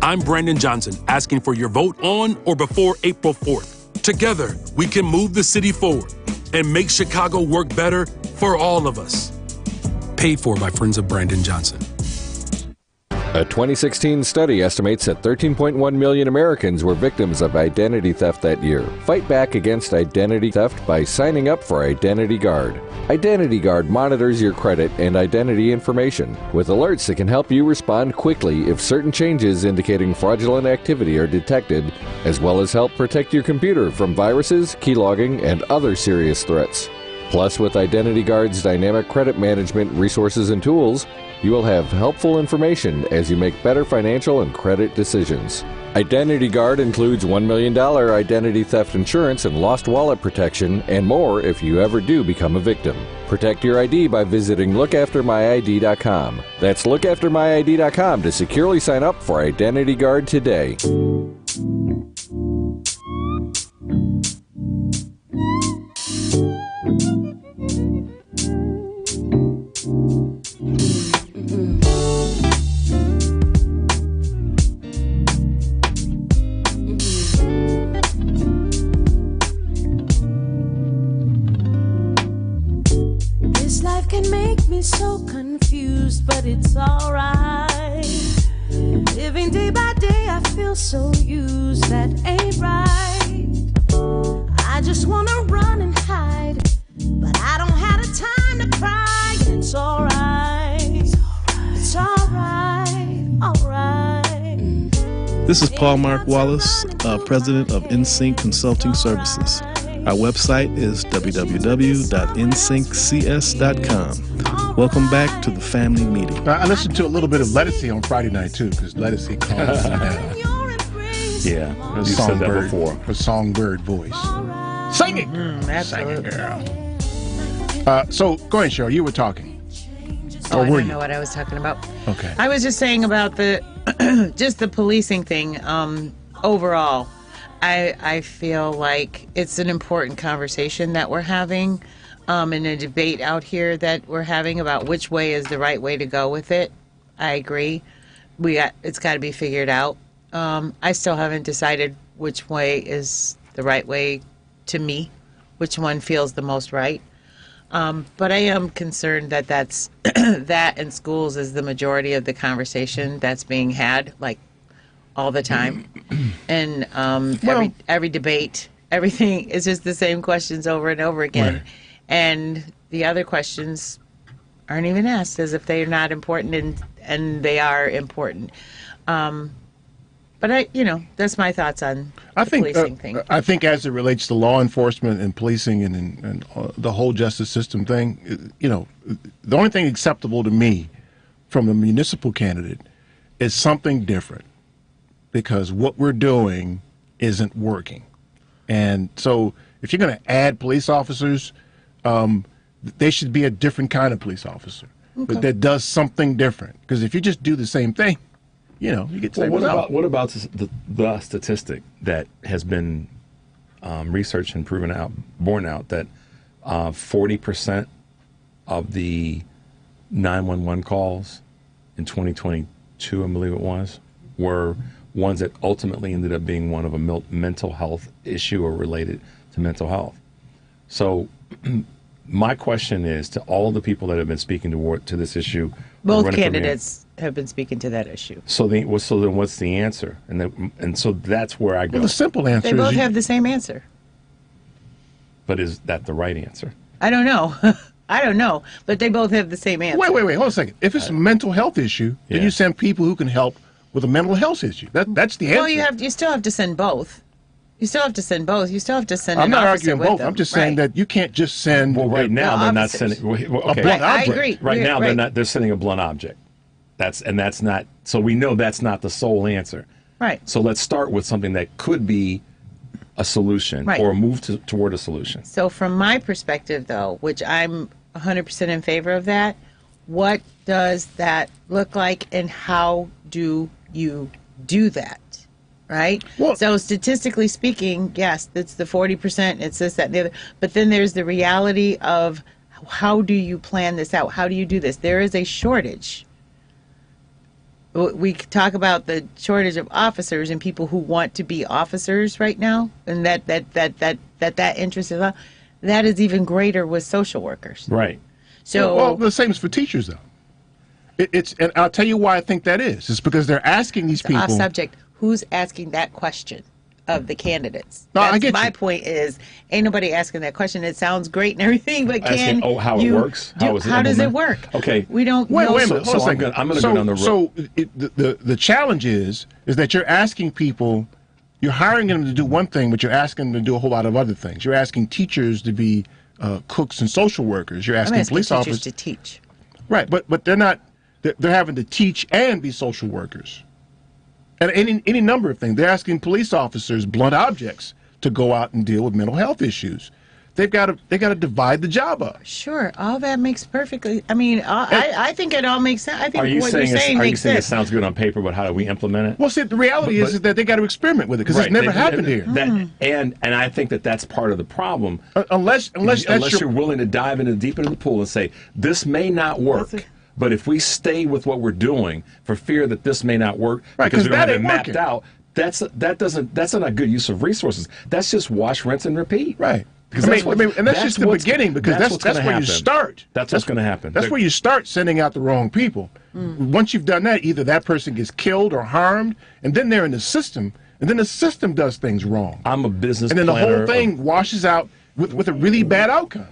I'm Brandon Johnson, asking for your vote on or before April 4th. Together, we can move the city forward and make Chicago work better for all of us. Paid for by Friends of Brandon Johnson. A 2016 study estimates that 13.1 million Americans were victims of identity theft that year. Fight back against identity theft by signing up for Identity Guard. Identity Guard monitors your credit and identity information with alerts that can help you respond quickly if certain changes indicating fraudulent activity are detected, as well as help protect your computer from viruses, keylogging, and other serious threats. Plus, with Identity Guard's dynamic credit management resources and tools, you will have helpful information as you make better financial and credit decisions. Identity Guard includes $1 million identity theft insurance and lost wallet protection, and more if you ever do become a victim. Protect your ID by visiting lookaftermyid.com. That's lookaftermyid.com to securely sign up for Identity Guard today. So confused, but it's alright. Living day by day, I feel so used, that ain't right. I just wanna run and hide, but I don't have the time to cry. It's alright, it's alright, alright. This is Paul Mark Wallace, president of NSYNC Consulting Services. Our website is www.nsynccs.com. Welcome back to the Family Meeting. I listened to a little bit of Lettucey on Friday night, too, because Lettucey calms me down. Yeah, you said that before. Her songbird voice. Sing it! Absolutely. Sing it, girl. So, go ahead, Cheryl. You were talking. Oh, I don't know what I was talking about. Okay. I was just saying about the just the policing thing overall. I feel like it's an important conversation that we're having, and a debate out here that we're having about which way is the right way to go with it. I agree. It's got to be figured out. I still haven't decided which way is the right way to me, which one feels the most right. But I am concerned that that's that in schools is the majority of the conversation that's being had, like, all the time. And every debate, everything is just the same questions over and over again. Right. And the other questions aren't even asked as if they are not important, and they are important. But that's my thoughts on the policing thing. I think as it relates to law enforcement and policing and the whole justice system thing, the only thing acceptable to me from a municipal candidate is something different, because what we're doing isn't working. And so if you're going to add police officers, they should be a different kind of police officer that does something different. Because if you just do the same thing, you get the same result. What about the statistic that has been researched and borne out that 40% of the 911 calls in 2022, I believe it was, were ones that ultimately ended up being one of a mental health issue or related to mental health. So my question is to all the people that have been speaking to this issue. Both candidates have been speaking to that issue. So then what's the answer? And so that's where I go. Well, the simple answer They both have the same answer. But is that the right answer? I don't know. I don't know. But they both have the same answer. Wait. Hold on a second. If it's a mental health issue, then you send people who can help with a mental health issue. That's the answer. Well, you still have to send both. You still have to send both. You still have to send I'm an not officer arguing with both. them. I'm just saying that you can't just send. Well, right now they're not sending. Okay. A blunt I object. agree. Right now Right. they're sending a blunt object. That's not. So we know that's not the sole answer. Right. So let's start with something that could be a solution Right. or move toward a solution. So from my perspective, though, which I'm 100% in favor of that, what does that look like and how do you do that? Right? Well, so statistically speaking, yes, it's the 40%, it's this, that, and the other. But then there's the reality of how do you plan this out? How do you do this? There is a shortage. We talk about the shortage of officers and people who want to be officers right now, and that interest is that is even greater with social workers. Right. So well, the same is for teachers, though. And I'll tell you why I think that is. It's because they're asking these people. Off subject. Who's asking that question of the candidates? No, That's I get my you. point is, ain't nobody asking that question. It sounds great and everything, but Asking, how it works? How does it work? Okay. We don't Wait know. a minute. Hold on a second. I'm going to go down the road. So the challenge is that you're asking people, you're hiring them to do one thing, but you're asking them to do a whole lot of other things. You're asking teachers to be cooks and social workers. You're asking police teachers officers to teach. Right, but they're not. They're having to teach and be social workers, and any number of things. They're asking police officers, blunt objects, to go out and deal with mental health issues. They got to divide the job up. Sure, all that makes perfectly. I mean, I think it all makes sense. I think Are you what saying you're saying it makes sense. sounds good on paper, but how do we implement it? Well, see, the reality is that they got to experiment with it because it's never happened here. And I think that's part of the problem. Unless you're willing to dive deep into the pool and say this may not work. But if we stay with what we're doing for fear that this may not work because we don't have it mapped out, that's not a good use of resources. That's just wash, rinse, and repeat. Right. And that's just the beginning because that's where you start. That's what's going to happen. That's where you start sending out the wrong people. Once you've done that, either that person gets killed or harmed, and then they're in the system, and then the system does things wrong. I'm a business planner. And then planner the whole thing washes out with a really bad outcome.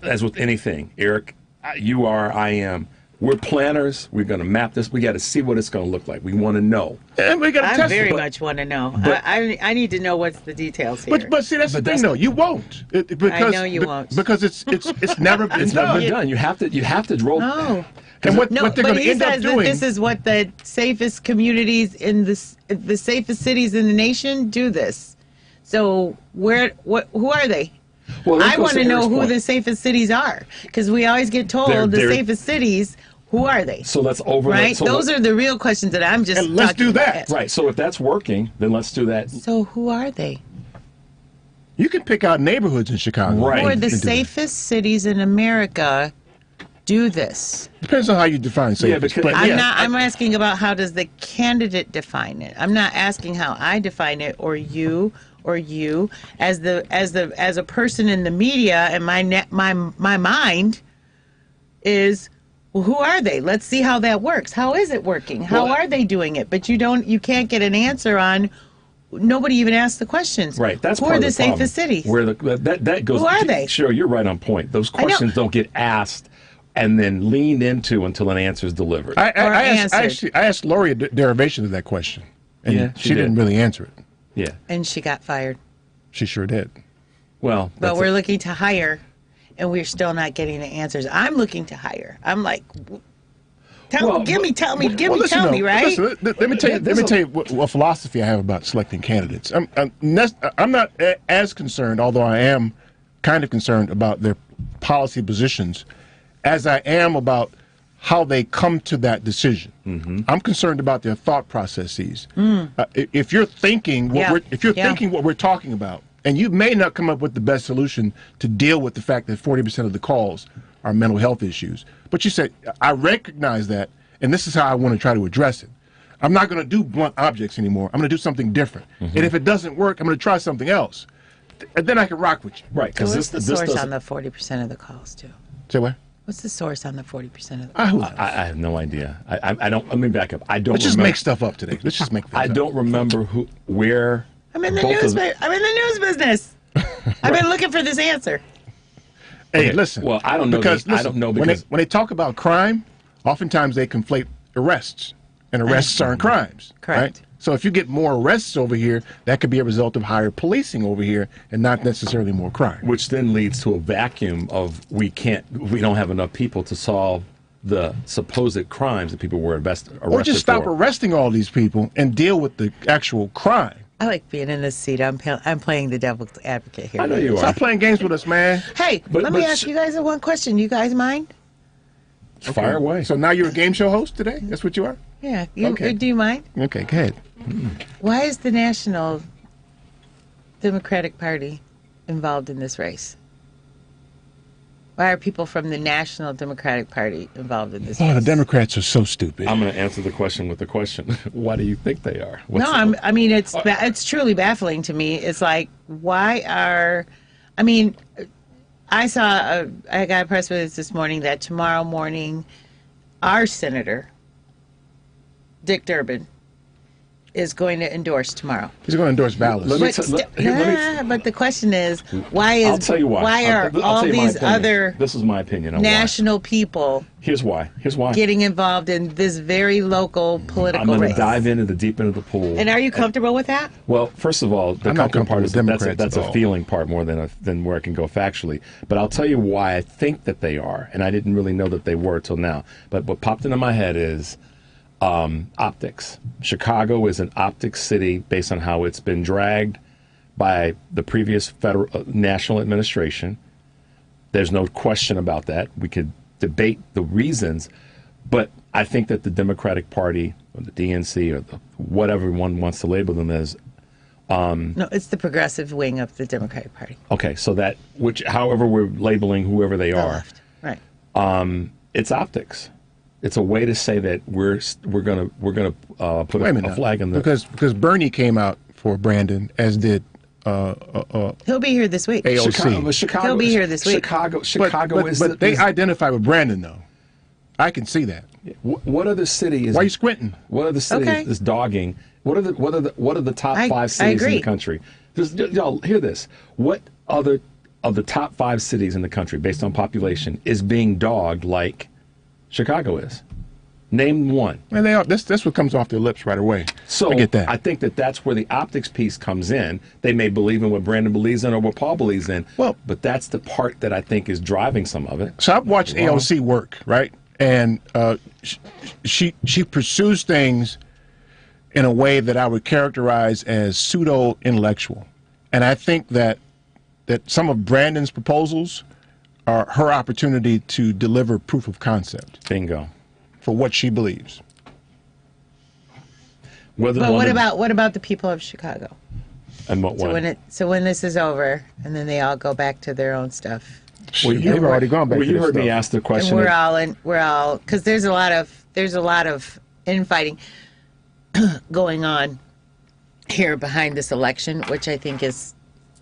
As with anything, Eric, you are, I am. We're planners. We're going to map this. We got to see what it's going to look like. We want to know. And we got to test it. I very much want to know. I need to know what's the details here. But see, that's the thing, though. You won't. I know you won't. Because it's never been done. You have to roll. No. And what they're going to end up doing. This is what the safest communities in the safest cities in the nation do this. So who are they? Well, I want to know who the safest cities are because we always get told the safest cities. Who are they? So let's overlay. Right? Those are the real questions that I'm just. And let's do that. Right. So if that's working, then let's do that. So who are they? You can pick out neighborhoods in Chicago. Right. Who are the safest cities in America? Do this. Depends on how you define safest. Yeah, I'm asking about how does the candidate define it. I'm not asking how I define it or you as a person in the media, and my mind is. Well, who are they? Let's see how that works. How is it working? How are they doing it? But you can't get an answer on. Nobody even asked the questions. Right. That's who part are of the problem. safest cities? Where that goes. Who are they? Sure, you're right on point. Those questions don't get asked and then leaned into until an answer is delivered. I asked Lori a derivation of that question, and she didn't really answer it. Yeah. And she got fired. She sure did. Well, but we're looking to hire. And we're still not getting the answers. I'm looking to hire. I'm like, tell me, right? Listen, let me tell you what philosophy I have about selecting candidates. I'm not as concerned, although I am kind of concerned about their policy positions as I am about how they come to that decision. I'm concerned about their thought processes. If you're thinking what we're talking about, and you may not come up with the best solution to deal with the fact that 40% of the calls are mental health issues, but you said, I recognize that, and this is how I want to try to address it. I'm not going to do blunt objects anymore. I'm going to do something different. And if it doesn't work, I'm going to try something else. And then I can rock with you. Right. So what's the source on the 40% of the calls, too? Say what? What's the source on the 40% of the calls? I have no idea. I don't. Let me back up. I don't. Let's just make stuff up today. Let's just make things I up. don't remember where. I'm in the news. I'm in the news business. I've been looking for this answer. Hey, listen. Well, I don't know. I don't know because when they talk about crime, oftentimes they conflate arrests, and arrests aren't crimes. Correct. Right? So if you get more arrests over here, that could be a result of higher policing over here, and not necessarily more crime. Which then leads to a vacuum of we don't have enough people to solve the supposed crimes that people were arrested for. Or just stop arresting all these people and deal with the actual crime. I like being in this seat. I'm playing the devil's advocate here. I know you are. Stop playing games with us, man. Hey, let me ask you guys one question. You guys mind? Fire away. So now you're a game show host today? That's what you are? Yeah. Okay. Do you mind? Okay, go ahead. Why is the National Democratic Party involved in this race? Why are people from the National Democratic Party involved in this race? Oh, the Democrats are so stupid. I'm going to answer the question with the question. Why do you think they are? I mean, it's truly baffling to me. It's like, why are... I mean, I got a press release this morning that tomorrow morning, our senator, Dick Durbin, is going to endorse tomorrow. He's going to endorse Vallis. But the question is, why are all these other this is my opinion on national people Here's why getting involved in this very local political race? I'm going to dive into the deep end of the pool. And are you comfortable with that? Well, first of all, the comfortable part is that's a all. feeling part more than where I can go factually. But I'll tell you why I think that they are, and I didn't really know that they were till now. But what popped into my head is optics. Chicago is an optics city based on how it's been dragged by the previous federal national administration. There's no question about that. We could debate the reasons, but I think that the Democratic Party or the DNC or whatever one wants to label them as. No, it's the progressive wing of the Democratic Party. Okay, so however we're labeling whoever they are, right? It's optics. It's a way to say that we're gonna put a flag in the because Bernie came out for Brandon, as did he'll be here this week. AOC. He'll be here this week. But they identify with Brandon though. I can see that. What other city is? Why are you squinting? What other city is dogging? What are the top 5 cities in the country? Y'all hear this? What other of the top 5 cities in the country, based on population, is being dogged like Chicago is? Name one. And they are. That's what comes off their lips right away. So I get that. I think that's where the optics piece comes in. They may believe in what Brandon believes in or what Paul believes in. Well, but that's the part that I think is driving some of it. So I've watched AOC work, right? And she pursues things in a way that I would characterize as pseudo-intellectual. And I think that some of Brandon's proposals are her opportunity to deliver proof of concept. Bingo. For what she believes. But what about the people of Chicago? And what way? So when this is over, and then they all go back to their own stuff. Well, you've already gone back. You heard me ask the question. And we're all because there's a lot of infighting going on here behind this election, which I think is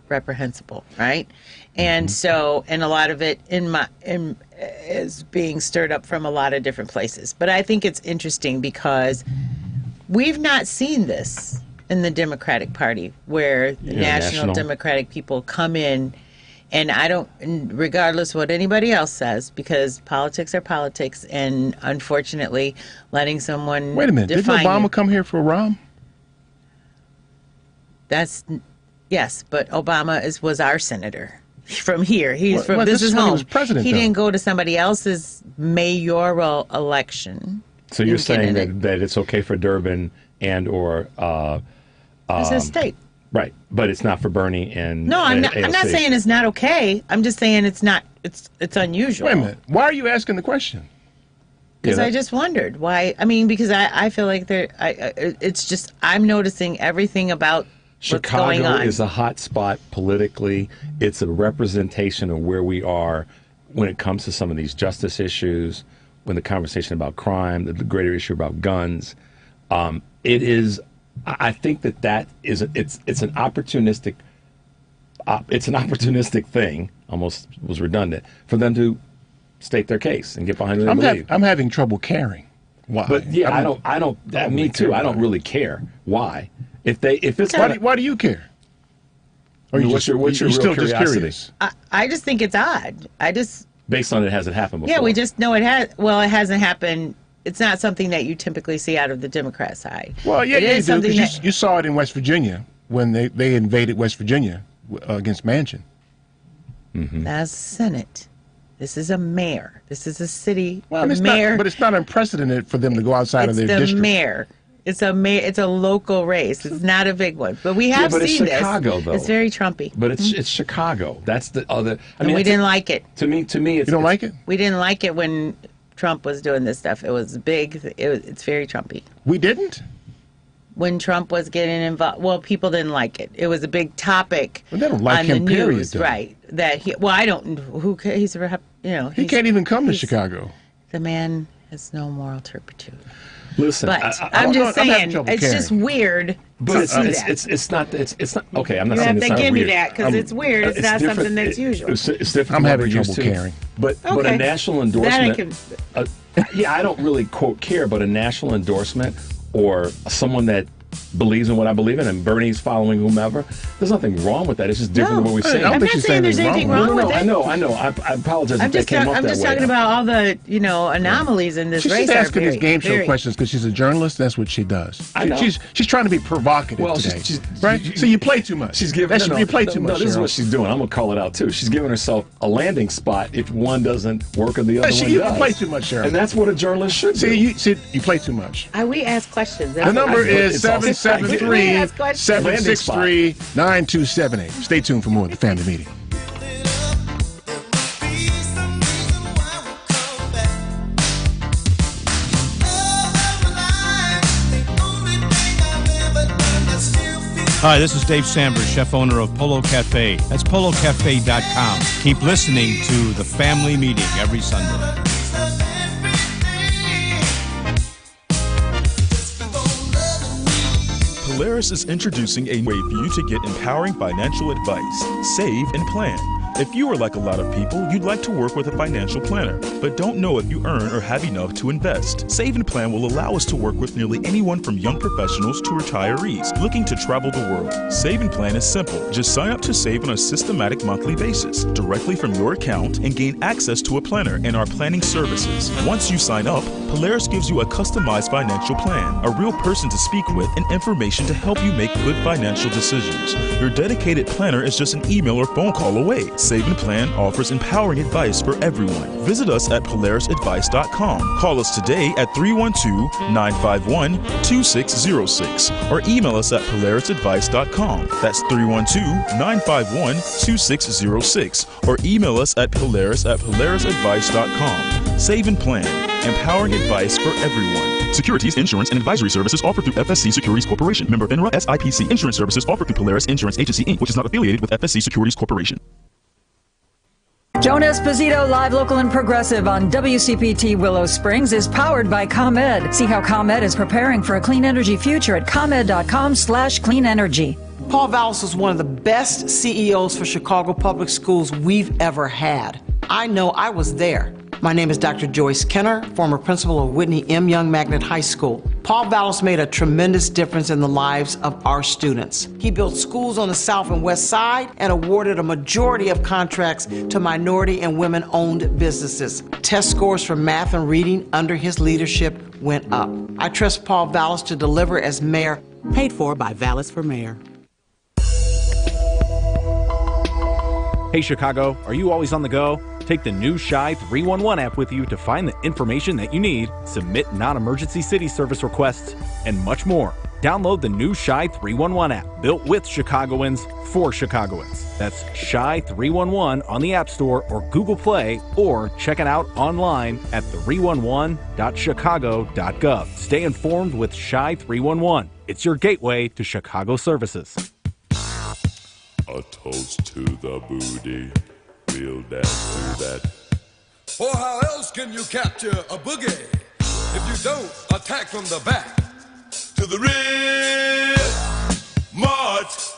reprehensible, right? And so, and a lot of it is being stirred up from a lot of different places. But I think it's interesting because we've not seen this in the Democratic Party, where the national Democratic people come in, and regardless what anybody else says, because politics are politics, and unfortunately, letting someone Wait a minute, didn't Obama come here for Rahm? Yes, but Obama was our senator from here. This is home. He was president, he didn't go to somebody else's mayoral election. So you're saying that it's okay for Durbin and or it's a state. Right, but it's not for Bernie and No, I'm not AOC. saying it's not okay. I'm just saying it's not. It's unusual. Wait a minute. Why are you asking the question? Because I just wondered why. I mean, because I feel like it's just I'm noticing everything about what's going Chicago on. is a hot spot politically. It's a representation of where we are when it comes to some of these justice issues, when the conversation about crime, the greater issue about guns. It is. I think that is it's an opportunistic. It's an opportunistic thing. Almost was redundant for them to state their case and get behind what they believe. I'm having trouble caring. Why? But yeah, I don't. Me too. I don't really care why. If it's why do you care? Or you what's your you're real still curiosity? just curious? I just think it's odd. Based on it hasn't happened before. Yeah, we just know it has. Well, it hasn't happened. It's not something that you typically see out of the Democrat side. Well, yeah, it you is do, something 'cause that you saw it in West Virginia when they invaded West Virginia against Manchin. That's Senate. This is a mayor. This is a city. Well, the mayor. but it's not unprecedented for them to go outside of their the district. mayor. It's a mayor. It's a local race. It's not a big one, but we have but it's seen Chicago, this. though. It's very Trumpy. But it's Chicago. That's the other. And we didn't like it. To me, it's. You don't like it? We didn't like it when Trump was doing this stuff. It was big. It's very Trumpy. We didn't? When Trump was getting involved, well, people didn't like it. It was a big topic Well, they don't like on him, the period, news, though. right? That he. Well, I don't. Who? He's a. He can't even come to Chicago. The man has no moral turpitude. Listen, But I'm just having saying, trouble it's just caring. weird But to it's see that. it's not. It's not. Okay, I'm not You saying have it's to not give me weird. that, 'cause it's weird. It's not different. something that's usual. It's different. I'm from having what we're used trouble to. caring. But a Okay. national That I endorsement. Yeah, I don't really quote care, but a national endorsement or someone that believes in what I believe in, and Bernie's following whomever. There's nothing wrong with that. It's just different than what we've seen. I'm not saying there's anything wrong with it. I know. I apologize if that came off I'm that just way. talking about all the anomalies in this She's race. just asking are these game show very- questions because she's a journalist. That's what she does. I know. She's trying to be provocative Well, today, she's- right? So you play too much. She's giving. You play too much. No, this is Cheryl. what she's doing. I'm gonna call it out too. She's giving herself a landing spot if one doesn't work or the other one You does. play too much, Cheryl. And that's what a journalist should do. You play too much. We ask questions. The number is 773-763-9278. Stay tuned for more of the Family Meeting. Hi, this is Dave Sandberg, chef owner of Polo Cafe. That's polocafe.com. Keep listening to the Family Meeting every Sunday. Polaris is introducing a way for you to get empowering financial advice, save, and plan. If you are like a lot of people, you'd like to work with a financial planner, but don't know if you earn or have enough to invest. Save and Plan will allow us to work with nearly anyone from young professionals to retirees looking to travel the world. Save and Plan is simple. Just sign up to save on a systematic monthly basis directly from your account and gain access to a planner and our planning services. Once you sign up, Polaris gives you a customized financial plan, a real person to speak with, and information to help you make good financial decisions. Your dedicated planner is just an email or phone call away. Save and Plan offers empowering advice for everyone. Visit us at polarisadvice.com. Call us today at 312-951-2606 or email us at polarisadvice.com. That's 312-951-2606 or email us at polarisadvice.com. Save and Plan, empowering advice for everyone. Securities, insurance, and advisory services offered through FSC Securities Corporation. Member FINRA SIPC. Insurance services offered through Polaris Insurance Agency, Inc., which is not affiliated with FSC Securities Corporation. Joan Esposito, live, local, and progressive on WCPT Willow Springs is powered by ComEd. See how ComEd is preparing for a clean energy future at ComEd.com/clean energy. Paul Vallis was one of the best CEOs for Chicago Public Schools we've ever had. I know, I was there. My name is Dr. Joyce Kenner, former principal of Whitney M. Young Magnet High School. Paul Vallis made a tremendous difference in the lives of our students. He built schools on the South and West Side and awarded a majority of contracts to minority and women-owned businesses. Test scores for math and reading under his leadership went up. I trust Paul Vallis to deliver as mayor. Paid for by Vallis for Mayor. Hey Chicago, are you always on the go? Take the new Shy 311 app with you to find the information that you need, submit non-emergency city service requests, and much more. Download the new Shy 311 app, built with Chicagoans for Chicagoans. That's Shy 311 on the App Store or Google Play, or check it out online at 311.chicago.gov. Stay informed with Shy 311. It's your gateway to Chicago services. A toast to the booty. We'll dance to that. Or how else can you capture a boogie if you don't attack from the back? To the rear march.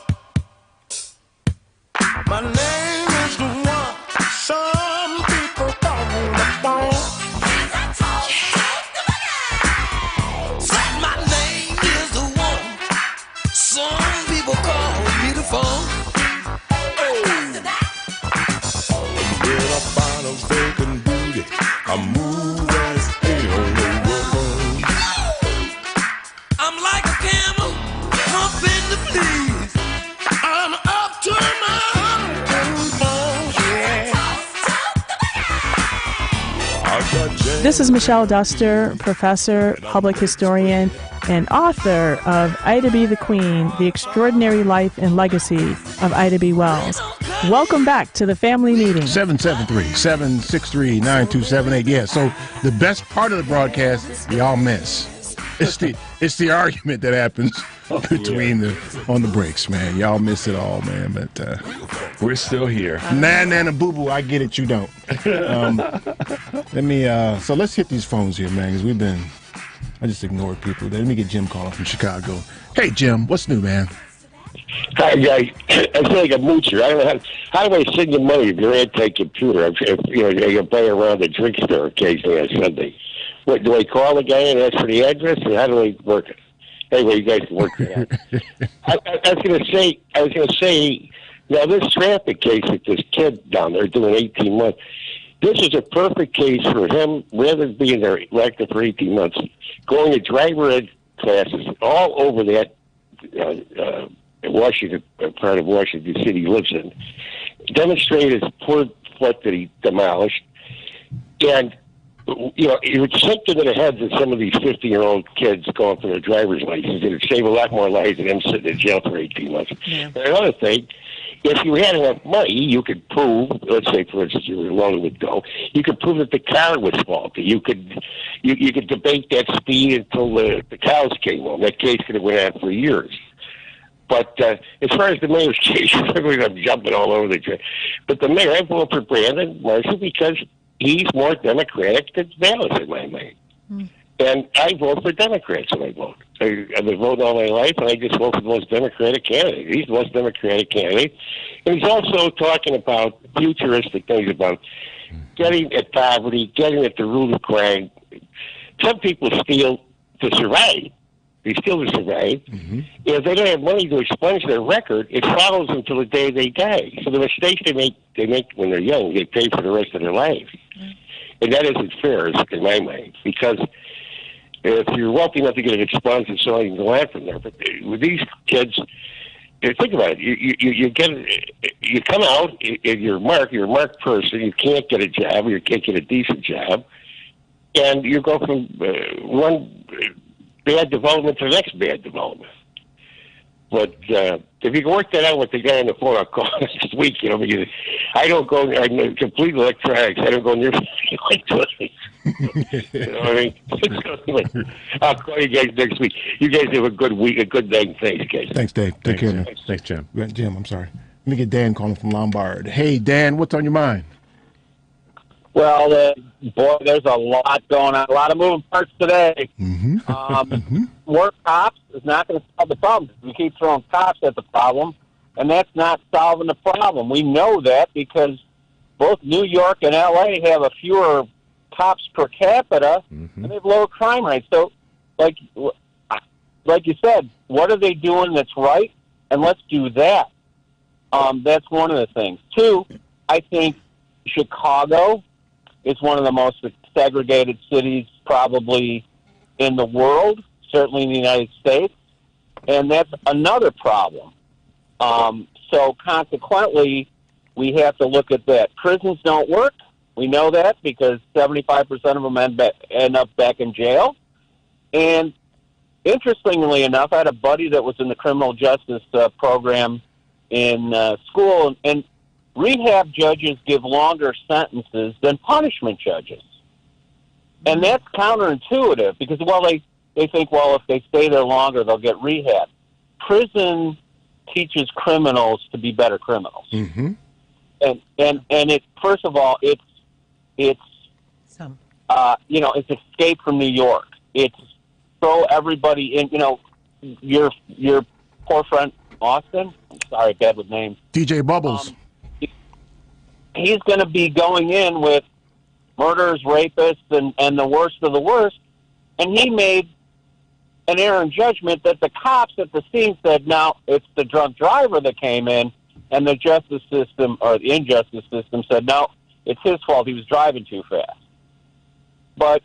My name is the one some people call the phone. Said my name is the one some people call me the phone. When I find a vacant booty, I move as hell over. I'm like a camel, humping the fleas. I'm up to my bones, yeah. This is Michelle Duster, professor, public historian, and author of Ida B. the Queen, The Extraordinary Life and Legacy of Ida B. Wells. Welcome back to the family meeting. 773-763-9278. Yeah, so the best part of the broadcast, y'all miss. It's the argument that happens between on the breaks, man. Y'all miss it all, man. But we're still here. Nana boo boo, I get it, you don't. So let's hit these phones here, man, because I just ignored people. Let me get Jim calling from Chicago. Hey, Jim, what's new, man? Hi, guys. I feel like a moocher. I don't know how do I send you money if you're anti-computer? If you play around the drink store occasionally on Sunday. What, do I call the guy and ask for the address, or how do I work it? Anyway, you guys can work it out. I was going to say, now this traffic case with this kid down there doing 18 months, this is a perfect case for him, rather than being there active for 18 months, going to driver ed classes all over that Washington part of Washington City he lives in, demonstrate his poor foot that he demolished, and it would sink into the heads of some of these 50-year-old kids going for their driver's license. It would save a lot more lives than them sitting in jail for 18 months. Yeah. And another thing, if you had enough money, you could prove, let's say, for instance, you were loaded with dough, you could prove that the car was faulty. You could debate that speed until the cows came home. That case could have went on for years. But as far as the mayor's case, I'm jumping all over the place. But the mayor, I vote for Brandon Marshall because he's more Democratic than Vallis in my mind. And I vote for Democrats when I vote. I've been voting all my life, and I just vote for the most Democratic candidate. He's the most Democratic candidate. And he's also talking about futuristic things about getting at poverty, getting at the root of crime. Some people steal to survive. They steal to survive. Mm-hmm. If they don't have money to expunge their record, it follows them till the day they die. So the mistakes they make when they're young, they pay for the rest of their life. Mm-hmm. And that isn't fair, in my mind, because if you're wealthy enough to get it expunged and so on, you can go on from there. But with these kids, think about it. You come out, you're a marked person, you can't get a job, or you can't get a decent job, and you go from one bad development to the next bad development. But if you can work that out with the guy on the phone, I'll call next week, because I don't go, I'm complete electronics. I don't go near electronics. You know what I mean? I'll call you guys next week. You guys have a good week, a good day. Thanks, guys. Thanks, Dave. Take care, man. Thanks, Jim. Jim, I'm sorry. Let me get Dan calling from Lombard. Hey, Dan, what's on your mind? Well, boy, there's a lot going on, a lot of moving parts today. Mm-hmm. More cops is not going to solve the problem. We keep throwing cops at the problem, and that's not solving the problem. We know that because both New York and L.A. have a fewer cops per capita, and they have lower crime rates. So, like you said, what are they doing that's right? And let's do that. That's one of the things. Two, I think Chicago is one of the most segregated cities probably in the world, certainly in the United States, and that's another problem. So consequently, we have to look at that. Prisons don't work. We know that because 75% of them end up back in jail. And interestingly enough, I had a buddy that was in the criminal justice program in school, and rehab judges give longer sentences than punishment judges. And that's counterintuitive because, well, they think, well, if they stay there longer, they'll get rehab. Prison teaches criminals to be better criminals. Mm-hmm. And it, first of all, it's escape from New York. It's throw everybody in, your poor friend Austin, I'm sorry, bad with names. DJ Bubbles. He's going to be going in with murderers, rapists, and the worst of the worst. And he made an error in judgment that the cops at the scene said, now it's the drunk driver that came in, and the justice system, or the injustice system, said, no, it's his fault. He was driving too fast. But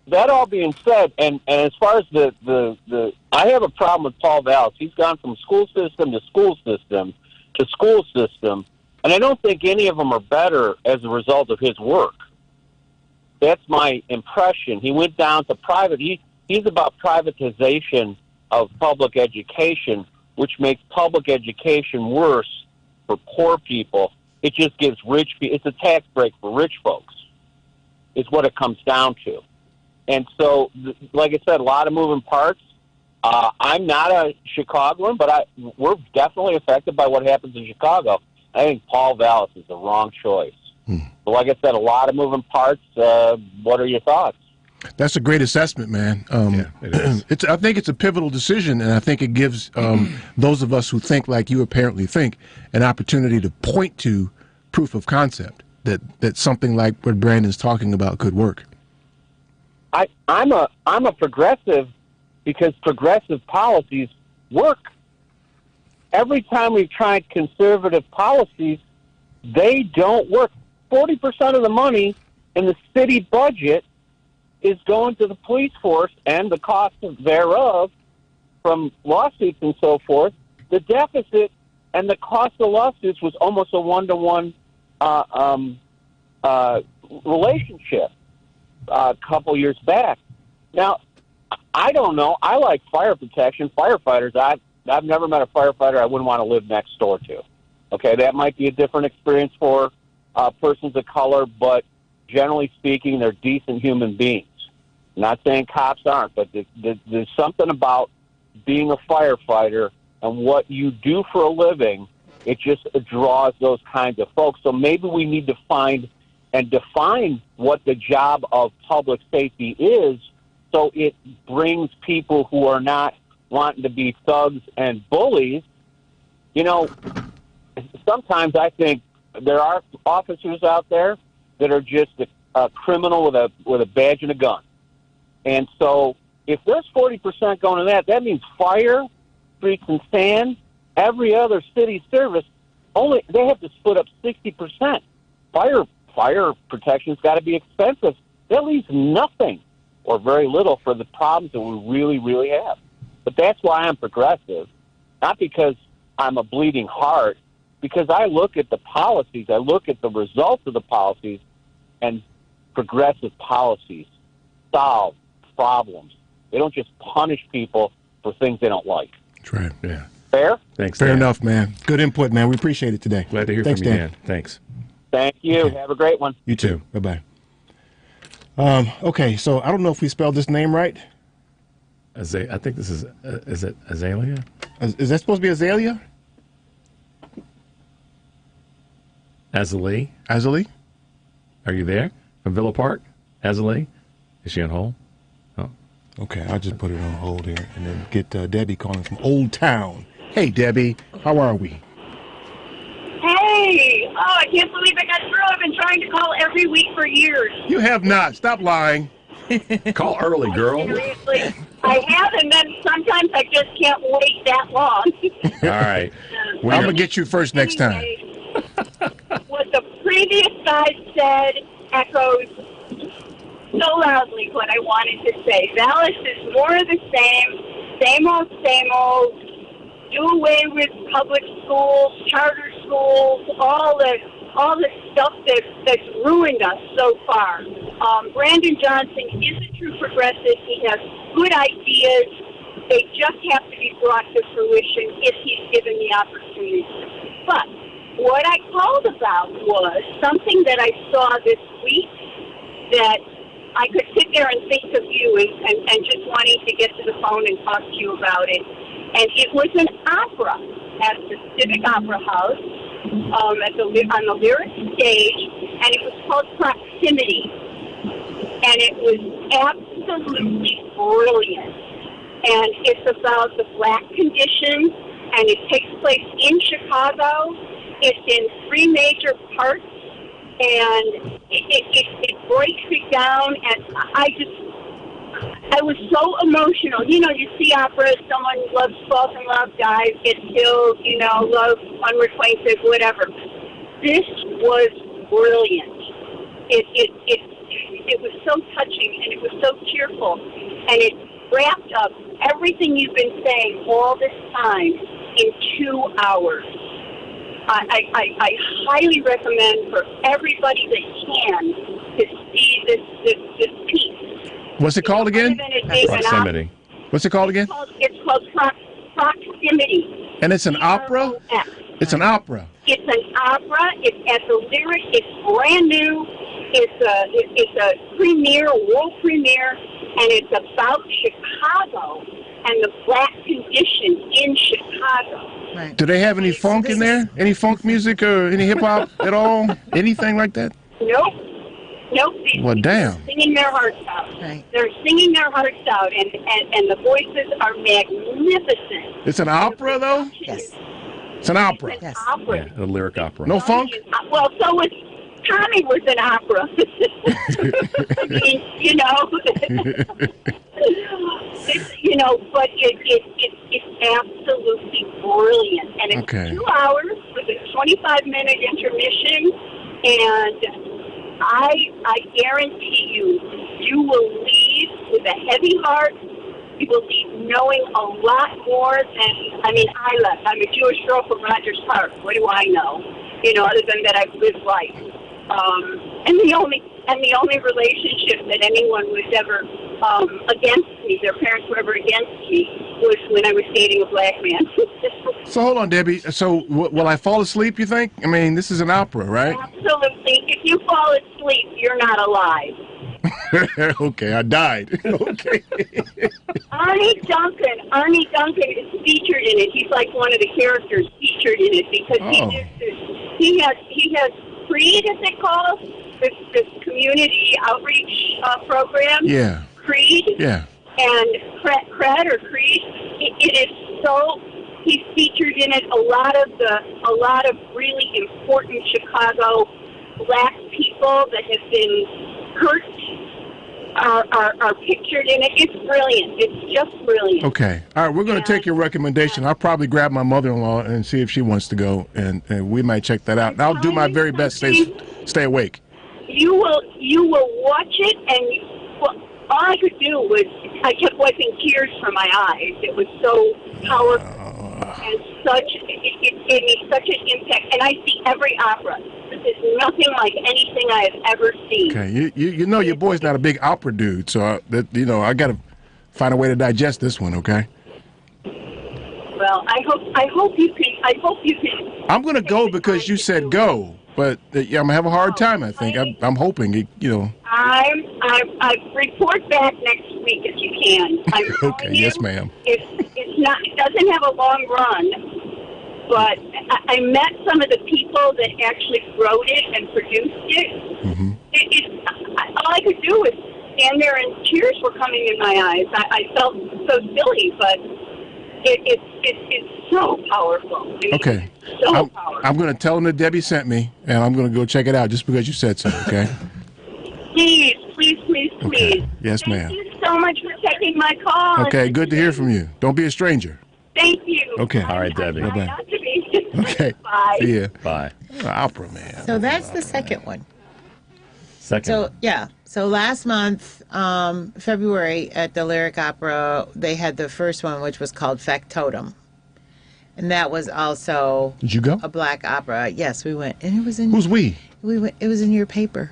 that all being said, and as far as the I have a problem with Paul Vallas. He's gone from school system to school system to school system, and I don't think any of them are better as a result of his work. That's my impression. He went down to private. He's about privatization of public education, which makes public education worse for poor people. It just gives rich people. It's a tax break for rich folks, is what it comes down to. And so, like I said, a lot of moving parts. I'm not a Chicagoan, but we're definitely affected by what happens in Chicago. I think Paul Vallas is the wrong choice. But like I said, a lot of moving parts. What are your thoughts? That's a great assessment, man. It is. I think it's a pivotal decision, and I think it gives those of us who think like you apparently think an opportunity to point to proof of concept that something like what Brandon's talking about could work. I'm a progressive because progressive policies work. Every time we've tried conservative policies, they don't work. 40% of the money in the city budget is going to the police force and the cost thereof from lawsuits and so forth. The deficit and the cost of lawsuits was almost a one-to-one relationship a couple years back. Now, I don't know. I like fire protection. Firefighters, I've never met a firefighter I wouldn't want to live next door to. Okay, that might be a different experience for persons of color, but generally speaking, they're decent human beings. I'm not saying cops aren't, but there's something about being a firefighter and what you do for a living. It just draws those kinds of folks. So maybe we need to find and define what the job of public safety is, so it brings people who are not wanting to be thugs and bullies. Sometimes I think there are officers out there that are just a criminal with a badge and a gun. And so if there's 40% going to that means fire, streets and sand, every other city service, they have to split up 60%. Fire protection's got to be expensive. That leaves nothing or very little for the problems that we really, really have. But that's why I'm progressive, not because I'm a bleeding heart, because I look at the policies, I look at the results of the policies, and progressive policies solve problems. They don't just punish people for things they don't like. That's right. Yeah. Fair? Thanks, Fair Dan. enough, man. Good input, man. We appreciate it today. Glad to hear from you, Dan. Thanks. Thank you. Okay. Have a great one. You too. Bye-bye. Okay, so I don't know if we spelled this name right. I think this is it Azalea? Is that supposed to be Azalea? Azalee? Azalee? Are you there? From Villa Park? Azalee? Is she on hold? Oh. Okay, I'll just put it on hold here and then get Debbie calling from Old Town. Hey, Debbie, how are we? Hey! Oh, I can't believe I got through. I've been trying to call every week for years. You have not. Stop lying. Call early, girl. Seriously. I have, and then sometimes I just can't wait that long. All right. I'm going to get you first next time. What the previous guy said echoes so loudly what I wanted to say. Vallas is more of the same old. Do away with public schools, charter schools, all the stuff that's ruined us so far. Brandon Johnson is a true progressive. He has good ideas. They just have to be brought to fruition if he's given the opportunity. But what I called about was something that I saw this week that I could sit there and think of you and just wanting to get to the phone and talk to you about it. And it was an opera at the Civic Opera House on the Lyric stage, and it was called Proximity. And it was absolutely brilliant. And it's about the black condition, and it takes place in Chicago. It's in 3 major parts, and it breaks it down, and I was so emotional. You know, you see operas, someone loves, falls in love, dies, gets killed, you know, love, unrequited, whatever. This was brilliant. It was so touching, and it was so cheerful, and it wrapped up everything you've been saying all this time in 2 hours. I highly recommend for everybody that can to see this piece. What's it called again? Proximity. What's it called again? It's called Proximity. And it's an opera? It's an opera. It's an opera. It's at the Lyric. It's brand new. It's a premiere, world premiere, and it's about Chicago and the black condition in Chicago. Right. Do they have any funk in there? Any funk music or any hip hop at all? Anything like that? Nope. Well, damn. They're singing their hearts out. Right. They're singing their hearts out, and the voices are magnificent. It's an opera, though? Yes. It's an opera. It's an opera. Yeah, a lyric opera. No funk? Well, so was Tommy was an opera. I mean, you know. You know, but it's absolutely brilliant, and it's Okay. 2 hours with a 25-minute intermission, and I guarantee you will leave with a heavy heart. You will leave knowing a lot more than, I mean, I left. I'm a Jewish girl from Rogers Park. What do I know? You know, other than that I've lived life. And the only relationship that anyone was ever against me, their parents were ever against me, was when I was dating a black man. So hold on, Debbie. So will I fall asleep, you think? I mean, this is an opera, right? Absolutely. If you fall asleep, you're not alive. Okay, I died. Okay. Arnie Duncan is featured in it. He's like one of the characters featured in it because he has Creed, is it called? This community outreach program. Yeah. Creed. Yeah. And Cred or Creed. It is so. He's featured in it. A lot of really important Chicago black people that have been hurt are pictured in it. It's brilliant. It's just brilliant. Okay. All right, we're going to take your recommendation. I'll probably grab my mother-in-law and see if she wants to go, and we might check that out. And I'll do my very best to stay awake. You will watch it, and all I could do was I kept wiping tears from my eyes. It was so powerful and it gave me such an impact. And I see every opera. This is nothing like anything I have ever seen. Okay, you know your boy's not a big opera dude, so I got to find a way to digest this one. Okay. Well, I hope you can. I'm gonna go because you said go, but I'm gonna have a hard time. I think I'm hoping I report back next week if you can. I'm Okay. Yes, ma'am. It's not. It doesn't have a long run, but I met some of the people that actually wrote it and produced it. Mm-hmm. All I could do was stand there, and tears were coming in my eyes. I felt so silly, but it's so powerful. Okay. So powerful. I'm going to tell them that Debbie sent me, and I'm going to go check it out just because you said so, okay? Please. Okay. Yes, ma'am. Thank you so much for taking my call. Okay, good to hear from you. Don't be a stranger. Thank you. Okay. All right, Debbie. Bye-bye. Not to be. Okay. Bye. See ya. Bye. Opera, man. So that's the second one. Second. So last month, February, at the Lyric Opera, they had the first one, which was called Factotum. And that was also Did you go? a black opera. Yes, we went. And it was in... Who's we? We went. It was in your paper.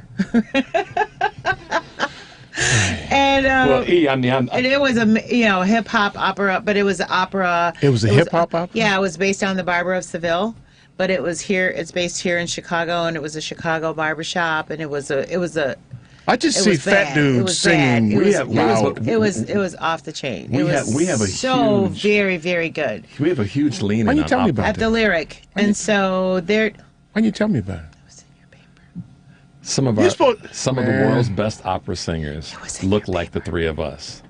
And And I'm it was a hip hop opera, but it was an opera. It was a hip hop opera. Yeah, it was based on the Barber of Seville, but it was here. It's based here in Chicago, and it was a Chicago barbershop, and it was a. I just see fat dudes singing. It was off the chain. We have a so huge, very, very good. We have a huge lean. Why don't you tell me about at that? the Lyric, and so there. Why don't you tell me about it? Some of the world's best opera singers look like the three of us.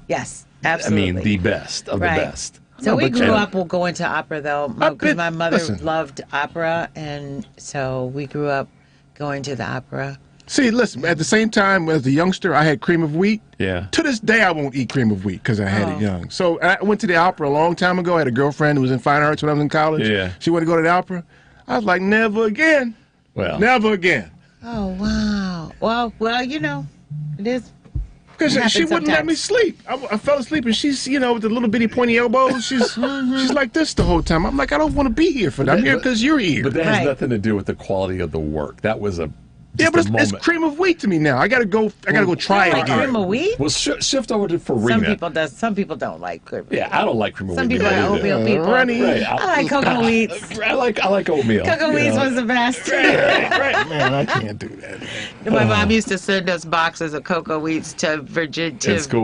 Yes, absolutely. I mean, the best of the best. So we grew up. We'll go into opera though, because my mother loved opera, and so we grew up going to the opera. See, listen, at the same time as a youngster, I had cream of wheat. Yeah. To this day, I won't eat cream of wheat because I had it young. So I went to the opera a long time ago. I had a girlfriend who was in fine arts when I was in college. Yeah. She wanted to go to the opera. I was like, never again. Well. Never again. Oh, wow. Well, it is. Because she wouldn't let me sleep. I fell asleep, and she's, with the little bitty pointy elbows, she's like this the whole time. I'm like, I don't want to be here for that. I'm here because you're here. But that has nothing to do with the quality of the work. That was a. Yeah, but it's cream of wheat to me now. I gotta go try it again. Cream of wheat? Well, shift over to Farina. Some people don't like cream of wheat. Yeah, I don't like cream of wheat. Some people are oatmeal people. Right. I like cocoa wheats. I like oatmeal. Cocoa wheats was the best. Right. Man, I can't do that. My mom used to send us boxes of cocoa wheats to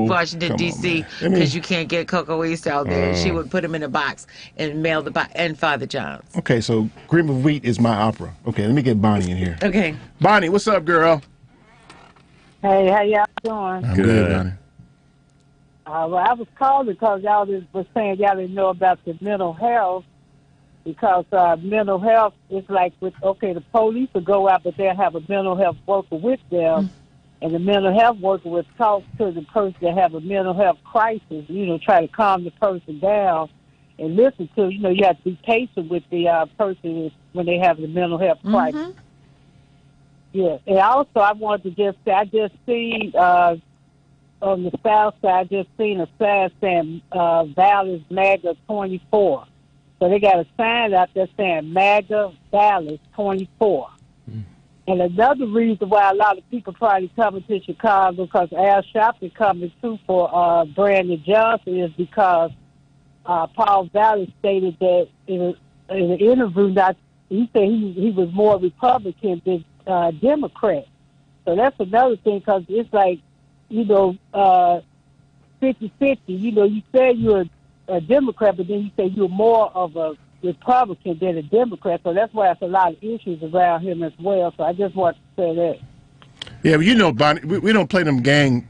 Washington D.C. because you can't get cocoa wheats out there. She would put them in a box and mail the box. And Father John's. Okay, so cream of wheat is my opera. Okay, let me get Bonnie in here. Okay. Bonnie, what's up, girl? Hey, how y'all doing? I'm good, Bonnie. Well, I was calling because y'all was saying y'all didn't know about the mental health, because mental health is like the police will go out, but they'll have a mental health worker with them, and the mental health worker will talk to the person that have a mental health crisis, try to calm the person down and listen to, you have to be patient with the person when they have the mental health crisis. Mm-hmm. Yeah, and also I wanted to just say, I just see on the south side, I just seen a sign saying Vallis MAGA 24. So they got a sign out there saying MAGA Vallis 24. And another reason why a lot of people probably coming to Chicago, because Al Sharpton coming too for Brandon Johnson, is because Paul Vallis stated that in an interview that he said he was more Republican than Democrat. So that's another thing, because it's like, 50-50. You say you're a Democrat, but then you say you're more of a Republican than a Democrat. So that's why there's a lot of issues around him as well. So I just want to say that. Yeah, but Bonnie, we don't play them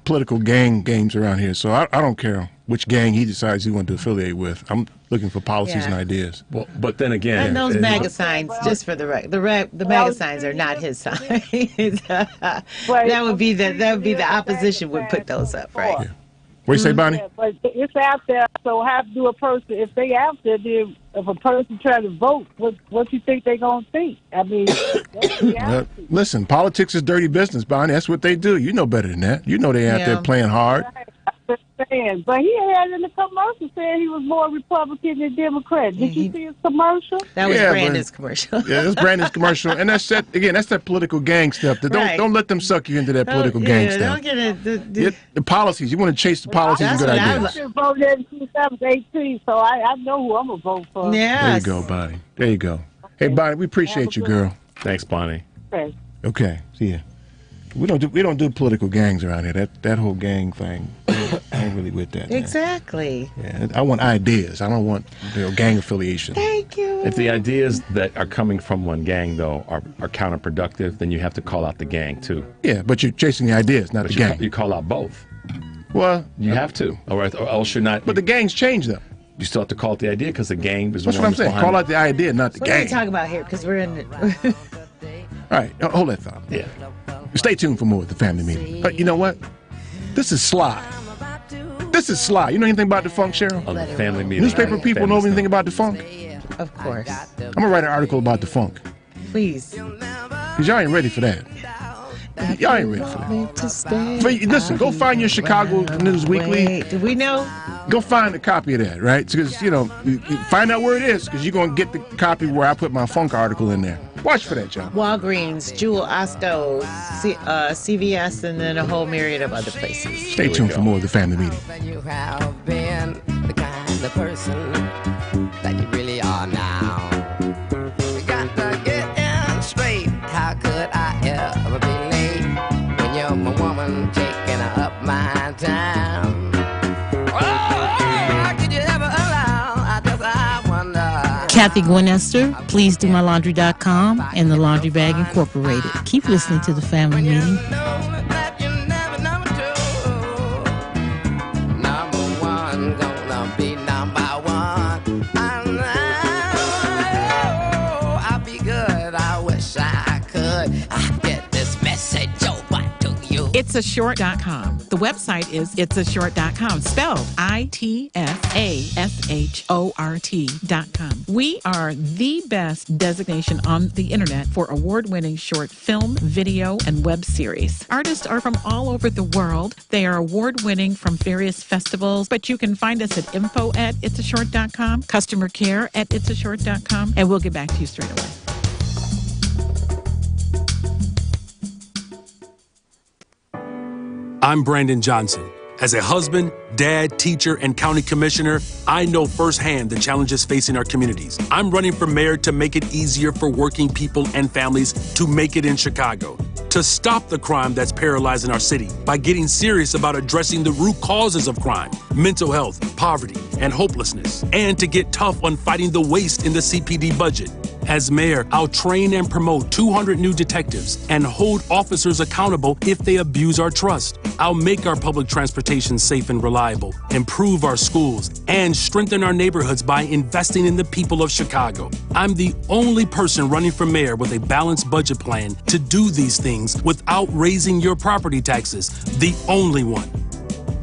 political gang games around here. So I don't care which gang he decides he wants to affiliate with. I'm looking for policies and ideas. Well, but then again, and those MAGA signs, just for the record, the MAGA signs are not his signs. that would be the opposition would put those up, right? Yeah. What do you say, Bonnie? Yeah, but it's out there. So how do a person, if they out there, then if a person trying to vote, what you think they gonna think? I mean, that's the reality. Listen, politics is dirty business, Bonnie. That's what they do. You know better than that. You know they out there playing hard. Right. But he had in the commercial saying he was more Republican than Democrat. Did you see his commercial? That was Brandon's commercial. Yeah, that's Brandon's commercial, and that's that political gang stuff. Don't let them suck you into that political gang stuff. Don't get it. The policies. You want to chase the policies and good ideas. I voted in 2018, so I know who I'm gonna vote for. Yeah. There you go, Bonnie. There you go. Hey, Bonnie, we appreciate you, girl. Thanks, Bonnie. Okay. See ya. We don't do political gangs around here. That whole gang thing, I ain't really with that. Exactly. Man. Yeah, I want ideas. I don't want gang affiliation. Thank you. If the ideas that are coming from one gang though are counterproductive, then you have to call out the gang too. Yeah, but you're chasing the ideas, not the gang. You call out both. Well, you have to, or else you're not. But the gangs change though. You still have to call it the idea because the gang is. That's what I'm saying. Call out the idea, not the gang. What are we talking about here? Because we're in. All right, hold that thought. Yeah. Stay tuned for more of the family meeting. But you know what? This is Sly. This is Sly. You know anything about the funk, Cheryl? On the family meeting. Newspaper people know anything about the funk? Of course. I'm gonna write an article about the funk. Please. Because y'all ain't ready for that. Y'all ain't ready for that. But listen, go find your Chicago News Weekly. Do we know? Go find a copy of that, right? Because, you find out where it is, because you're going to get the copy where I put my funk article in there. Watch for that, John. Walgreens, Jewel, Osco, CVS, and then a whole myriad of other places. Stay tuned for more of the family meeting. You have been the kind of person that you really are now. You got to get in straight. How could I ever be late when you're my woman taking up my time? Oh, could you ever allow? I wonder. Kathy Gwen Esther, pleasedomylaundry.com, and The Laundry Bag Incorporated. Keep listening to the family meeting. Itsashort.com. The website is itsashort.com, spelled ITSASHORT.com. We are the best designation on the internet for award-winning short film, video, and web series. Artists are from all over the world. They are award-winning from various festivals, but you can find us at info@itsashort.com, customer care at itsashort.com, and we'll get back to you straight away. I'm Brandon Johnson. As a husband, dad, teacher, and county commissioner, I know firsthand the challenges facing our communities. I'm running for mayor to make it easier for working people and families to make it in Chicago, to stop the crime that's paralyzing our city by getting serious about addressing the root causes of crime, mental health, poverty, and hopelessness, and to get tough on fighting the waste in the CPD budget. As mayor, I'll train and promote 200 new detectives and hold officers accountable if they abuse our trust. I'll make our public transportation safe and reliable, improve our schools, and strengthen our neighborhoods by investing in the people of Chicago. I'm the only person running for mayor with a balanced budget plan to do these things without raising your property taxes. The only one.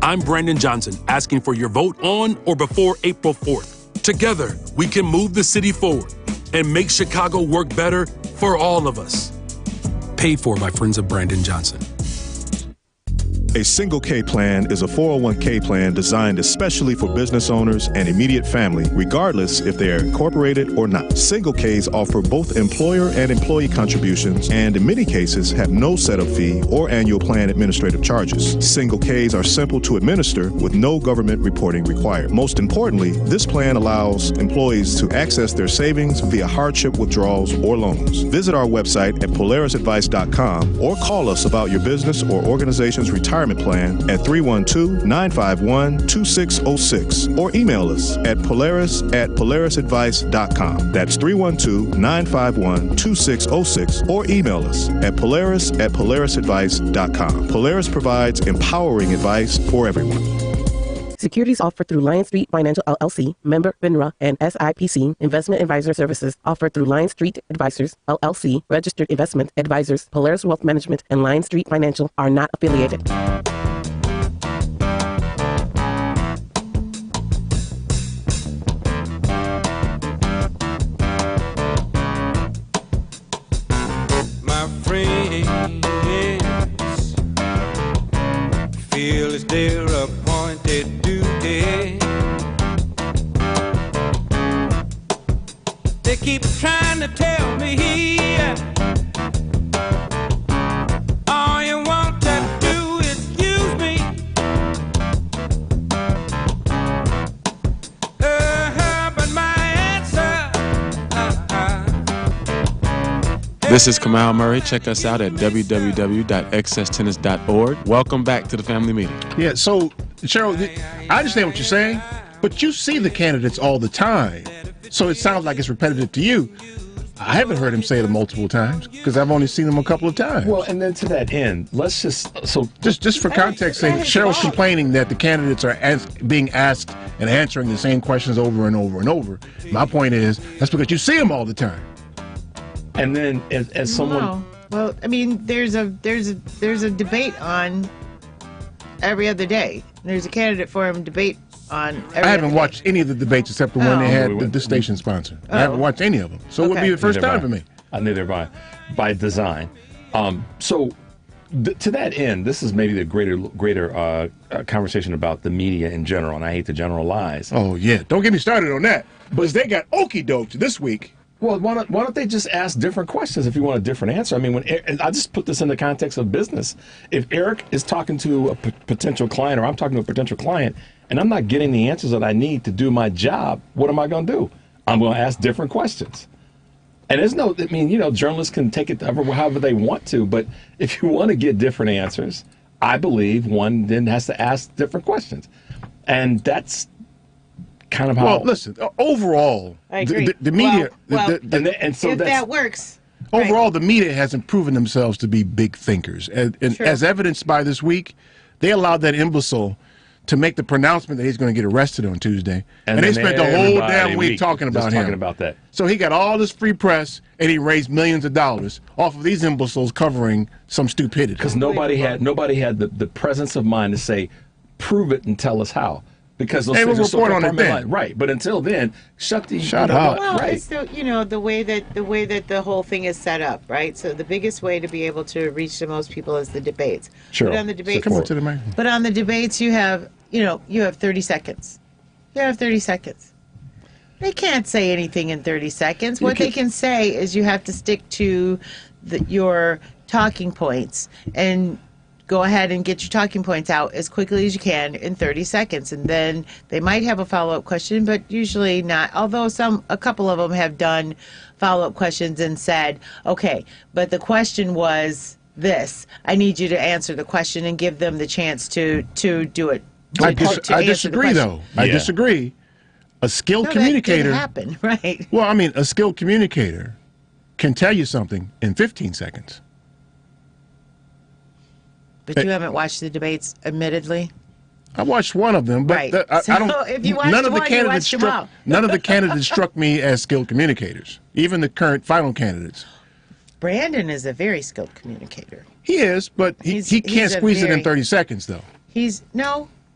I'm Brandon Johnson, asking for your vote on or before April 4th. Together, we can move the city forward and make Chicago work better for all of us. Paid for by Friends of Brandon Johnson. A single K plan is a 401k plan designed especially for business owners and immediate family, regardless if they are incorporated or not. Single Ks offer both employer and employee contributions and in many cases have no setup fee or annual plan administrative charges. Single Ks are simple to administer with no government reporting required. Most importantly, this plan allows employees to access their savings via hardship withdrawals or loans. Visit our website at polarisadvice.com or call us about your business or organization's retirement plan at 312-951-2606 or email us at polaris@polarisadvice.com. That's 312-951-2606 or email us at polaris@polarisadvice.com. Polaris provides empowering advice for everyone. Securities offered through Lion Street Financial LLC, member FINRA, and SIPC. Investment advisor services offered through Lion Street Advisors LLC, registered investment advisors. Polaris Wealth Management and Lion Street Financial are not affiliated. My friends feel it's their appointed duty. They keep trying to tell me all you want to do is use me. But my answer This is Kamal Murray. Check us out at www.excesstennis.org. Welcome back to the family meeting. Yeah, so, Cheryl, I understand what you're saying, but you see the candidates all the time. So it sounds like it's repetitive to you. I haven't heard him say it multiple times because I've only seen him a couple of times. Well, and then to that end, let's just for context sake, Cheryl's complaining that the candidates are being asked and answering the same questions over and over and over. My point is that's because you see them all the time. And then as someone, No. Well, I mean, there's a debate on every other day. There's a candidate forum debate on every I haven't other watched any of the debates except the one they had the station sponsor. I haven't watched any of them, so it would be the first time for me. Neither by design. To that end, this is maybe the greater conversation about the media in general, and I hate to generalize. Oh yeah, don't get me started on that. But they got okey-doked this week Well, why don't they just ask different questions if you want a different answer? I mean, and I just put this in the context of business. If Eric is talking to a potential client, or I'm talking to a potential client, and I'm not getting the answers that I need to do my job, what am I going to do? I'm going to ask different questions. And there's no, I mean, journalists can take it however they want to, but if you want to get different answers, I believe one then has to ask different questions. And that's kind of how. Well, listen, overall, I agree. The media. And so if that works. Overall, the media hasn't proven themselves to be big thinkers. And as evidenced by this week, they allowed that imbecile to make the pronouncement that he's going to get arrested on Tuesday. And they spent the whole damn week talking about him. Talking about that. So he got all this free press, and he raised millions of dollars off of these imbeciles covering some stupidity. Because nobody had the presence of mind to say, prove it and tell us how. Because those things are so report on it then. Right, but until then, shut up. Well, right. it's the way that the whole thing is set up, right? So the biggest way to be able to reach the most people is the debates. Sure. But on the debates, Come on to the mic. But on the debates, you have 30 seconds. You have 30 seconds. They can't say anything in 30 seconds. What they can say is you have to stick to your talking points and go ahead and get your talking points out as quickly as you can in 30 seconds. And then they might have a follow-up question, but usually not. Although a couple of them have done follow-up questions and said, okay, but the question was this. I need you to answer the question and give them the chance to do it. I disagree, though. I disagree. A skilled communicator. That didn't happen, right? Well, I mean, a skilled communicator can tell you something in 15 seconds. But you haven't watched the debates, admittedly. I watched one of them, but right. I don't. If you watched none of the candidates struck me as skilled communicators. Even the current final candidates. Brandon is a very skilled communicator. He is, but he can't squeeze it in 30 seconds, though.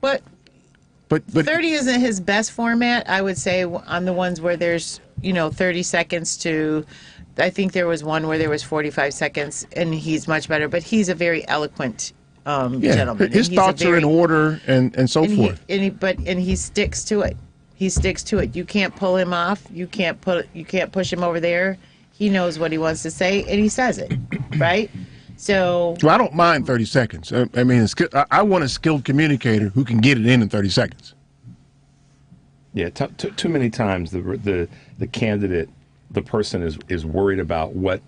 But 30 isn't his best format. I would say on the ones where there's 30 seconds to. I think there was one where there was 45 seconds, and he's much better. But he's a very eloquent gentleman. His thoughts are in order and so forth. And he sticks to it. He sticks to it. You can't pull him off. You can't push him over there. He knows what he wants to say, and he says it, right? So I don't mind 30 seconds. I mean, I want a skilled communicator who can get it in 30 seconds. Yeah, too many times the candidate, the person is worried about what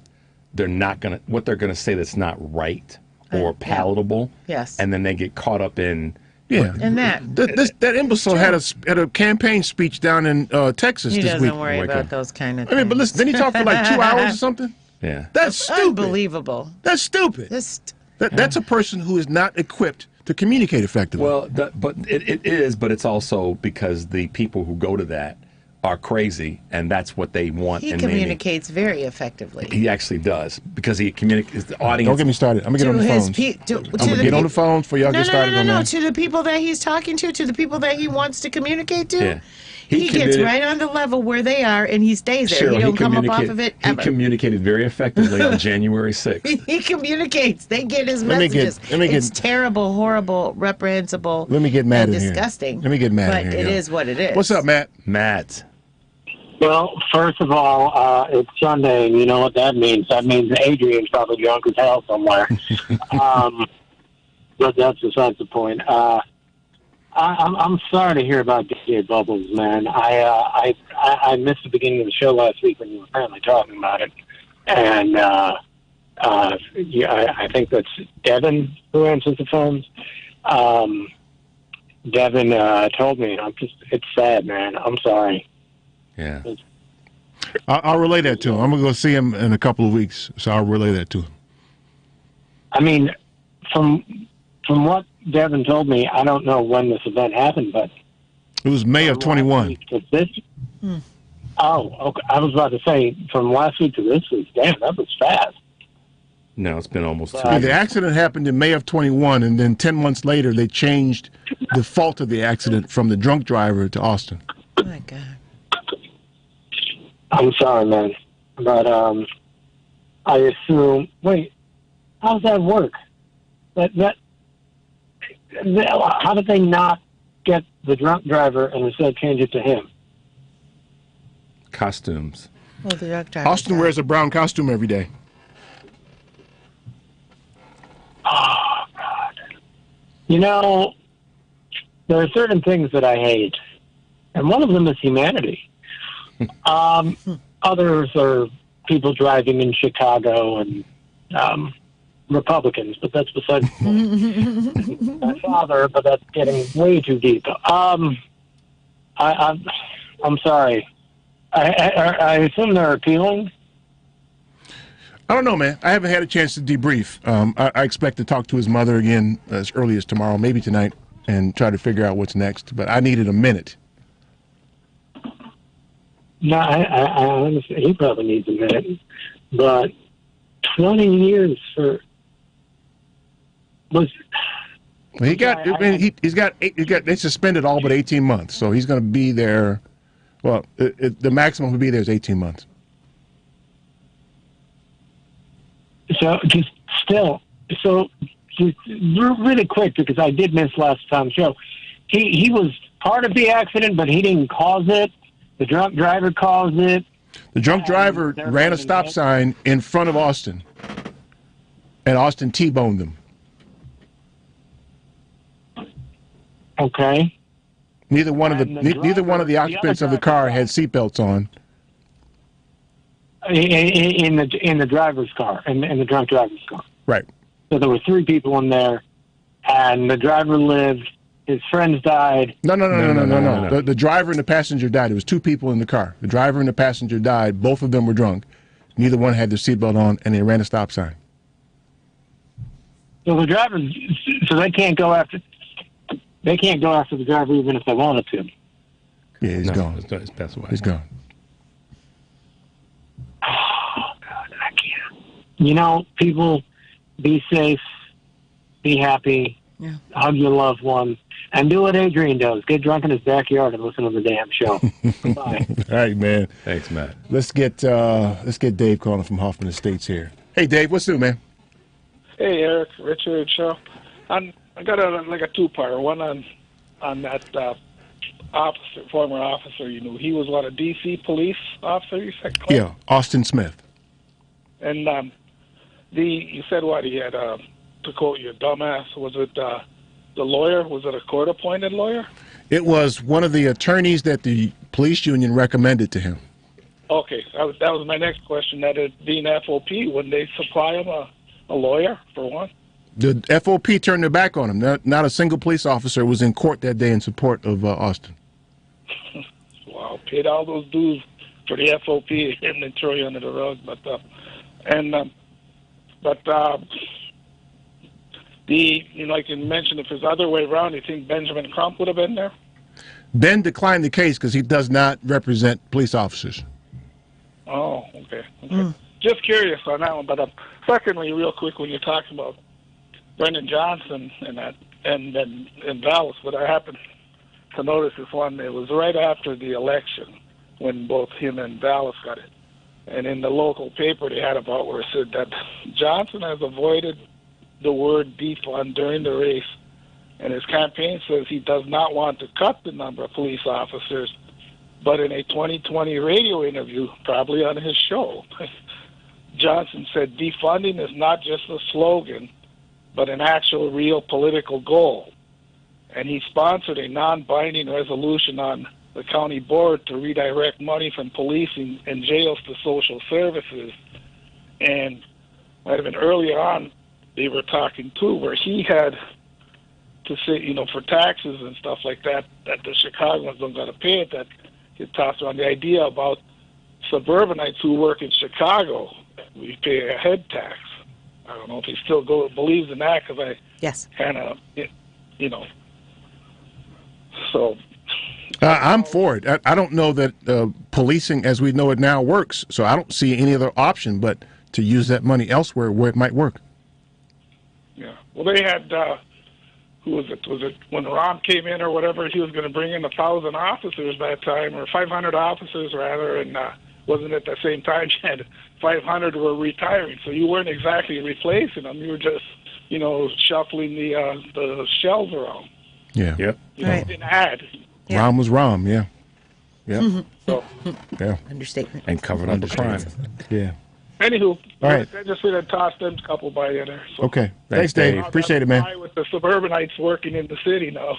they're gonna say that's not right or palatable. Yes. And then they get caught up in and that imbecile had a campaign speech down in Texas he this week. He doesn't worry about those kind of things. I mean, but listen, didn't he talk for like 2 hours or something? Yeah. That's stupid. Unbelievable. That's stupid. That's a person who is not equipped to communicate effectively. Well, but it is, but it's also because the people who go to that are crazy, and that's what they want. He communicates very effectively. He actually does, because he communicates the audience. Don't get me started. I'm going to get on the phones. I'm going to get on the phones before y'all get started on that. To the people that he's talking to the people that he wants to communicate to. Yeah. He gets right on the level where they are, and he stays there. He don't come up off of it ever. He communicated very effectively on January 6th. He communicates. They get his messages. It's terrible, horrible, reprehensible. Let me get mad in here. Disgusting. Let me get mad in here. But it is what it is. What's up, Matt? Matt. Well, first of all, it's Sunday, and you know what that means. That means Adrian's probably drunk as hell somewhere. But that's besides the point. I'm sorry to hear about DJ Bubbles, man. I missed the beginning of the show last week when you were apparently talking about it, and I think that's Devin who answers the phones. Devin told me, and it's sad, man. I'm sorry. Yeah. I'll relay that to him. I'm gonna go see him in a couple of weeks, so I'll relay that to him. I mean, from what Devin told me, I don't know when this event happened, but it was May of 21. Oh, okay. I was about to say from last week to this week. Damn, that was fast. No, it's been almost 2 years. The accident happened in May of 21, and then 10 months later, they changed the fault of the accident from the drunk driver to Austin. Oh my God. I'm sorry, man, but I assume. Wait, how does that work? How did they not get the drunk driver and instead change it to him? Costumes. Well, the truck driver. Austin wears a brown costume every day. Oh, God. You know, there are certain things that I hate, and one of them is humanity. Others are people driving in Chicago and Republicans, but that's besides the point. My father, but that's getting way too deep. I'm sorry. I assume they're appealing. I don't know, man. I haven't had a chance to debrief. I expect to talk to his mother again as early as tomorrow, maybe tonight, and try to figure out what's next. But I needed a minute. No, I honestly, he probably needs a minute. But 20 years for was. Well, they suspended all but 18 months, so he's going to be there. Well, the maximum to be there is 18 months. So just really quick, because I did miss last time's show. He was part of the accident, but he didn't cause it. The drunk driver caused it. The drunk driver ran a stop sign in front of Austin, and Austin T-boned them. Okay. Neither one of the occupants of the car had seatbelts on. In the driver's car, in the drunk driver's car. Right. So there were 3 people in there, and the driver lived. His friends died. No. The driver and the passenger died. There was 2 people in the car. The driver and the passenger died. Both of them were drunk. Neither one had their seatbelt on, and they ran a stop sign. So the driver, they can't go after. They can't go after the driver even if they wanted to. Yeah, he's gone. He's passed away. He's gone. Oh, God, I can't. You know, people, be safe, be happy, hug your loved one, and do what Adrian does. Get drunk in his backyard and listen to the damn show. Bye. All right, man. Thanks, Matt. Let's get Dave calling from Hoffman Estates here. Hey, Dave, what's new, man? Hey, Eric, Richard, show. I got a 2-parter. One on that former officer you knew. He was a D.C. police officer, you said? Clint? Yeah, Austin Smith. And you said what? He had, to quote you, dumbass. Was it the lawyer? Was it a court-appointed lawyer? It was one of the attorneys that the police union recommended to him. Okay, that was my next question. That it being FOP, wouldn't they supply him a lawyer, for one? The FOP turned their back on him. Not a single police officer was in court that day in support of Austin. Wow, paid all those dues for the FOP and then throw you under the rug. Like you mentioned, if it's the other way around, you think Benjamin Crump would have been there? Ben declined the case because he does not represent police officers. Oh, okay. Just curious on that one. But secondly, real quick, when you're talking about Brendan Johnson and Dallas, what I happened to notice is one, it was right after the election when both him and Dallas got it. And in the local paper, they had about where it said that Johnson has avoided the word defund during the race, and his campaign says he does not want to cut the number of police officers, but in a 2020 radio interview, probably on his show, Johnson said defunding is not just a slogan, but an actual real political goal. And he sponsored a non-binding resolution on the county board to redirect money from policing and jails to social services. And might have been earlier on, they were talking too, where he had to say, for taxes and stuff like that, that the Chicagoans don't got to pay it, that he tossed around the idea about suburbanites who work in Chicago, we pay a head tax. I don't know if he still believes in that, because kind of, so. I'm for it. I don't know that policing as we know it now works, so I don't see any other option but to use that money elsewhere where it might work. Yeah. Well, they had, who was it? Was it when Rahm came in or whatever, he was going to bring in 1,000 officers that time, or 500 officers rather, and wasn't at the same time you had 500 were retiring, so you weren't exactly replacing them. You were just, shuffling the shells around. Yeah. Yep. You didn't add. Yeah. Rahm was Rahm, yeah. Yeah. So, Yeah. Understatement. And covered up the crime. Yeah. anywho, All right. I just want to toss them a couple by in there. So. Okay. Thanks, Dave. Appreciate it, man. With the suburbanites working in the city now.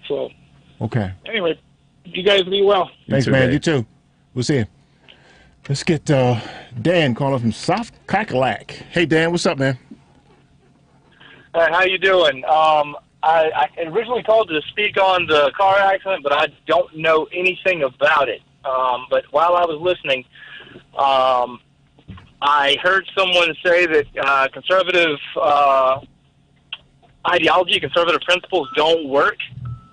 So, Okay. anyway, you guys be well. Thanks, man. You too. We'll see you. Let's get Dan calling from South Cackalack. Hey, Dan, what's up, man? How you doing? I originally called to speak on the car accident, but I don't know anything about it. But while I was listening, I heard someone say that conservative ideology, conservative principles don't work,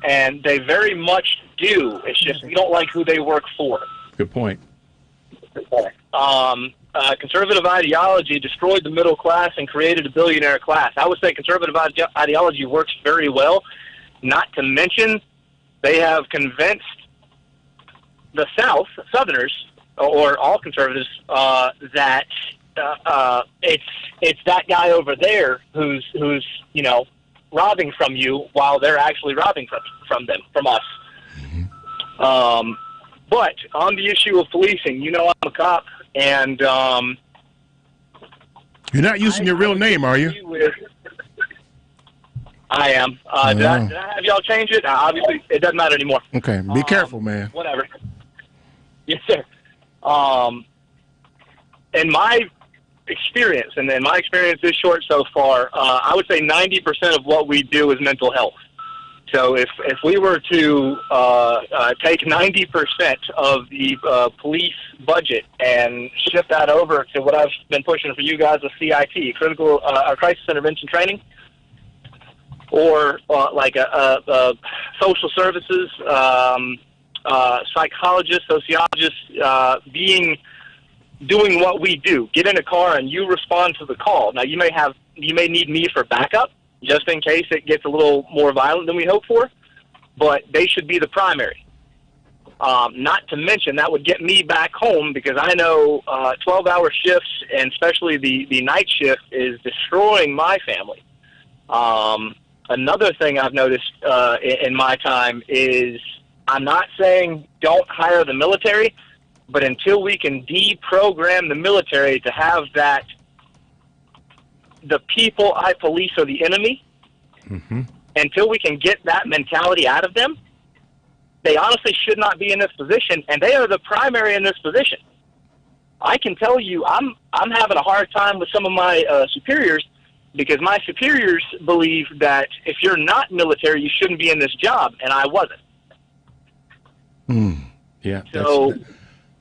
and they very much do. It's just we don't like who they work for. Good point. Conservative ideology destroyed the middle class and created a billionaire class. I would say conservative ideology works very well, not to mention they have convinced the Southerners, or all conservatives, that it's that guy over there who's robbing from you while they're actually robbing from us. But on the issue of policing, I'm a cop, and you're not using your real name, are you? I am. Did I have y'all change it? Obviously, it doesn't matter anymore. Okay, be careful, man. Whatever. Yes, sir. In my experience, and my experience is short so far, I would say 90% of what we do is mental health. So if we were to take 90% of the police budget and shift that over to what I've been pushing for you guys with CIT, crisis intervention training, or like a social services, psychologists, sociologists, doing what we do, get in a car and you respond to the call. Now you may need me for backup, just in case it gets a little more violent than we hope for, but they should be the primary. Not to mention that would get me back home, because I know 12-hour shifts, and especially the night shift, is destroying my family. Another thing I've noticed in my time is, I'm not saying don't hire the military, but until we can deprogram the military to have that the people I police are the enemy, until we can get that mentality out of them, they honestly should not be in this position, and they are the primary in this position. I can tell you, I'm having a hard time with some of my superiors, because my superiors believe that if you're not military, you shouldn't be in this job, and I wasn't. Yeah. So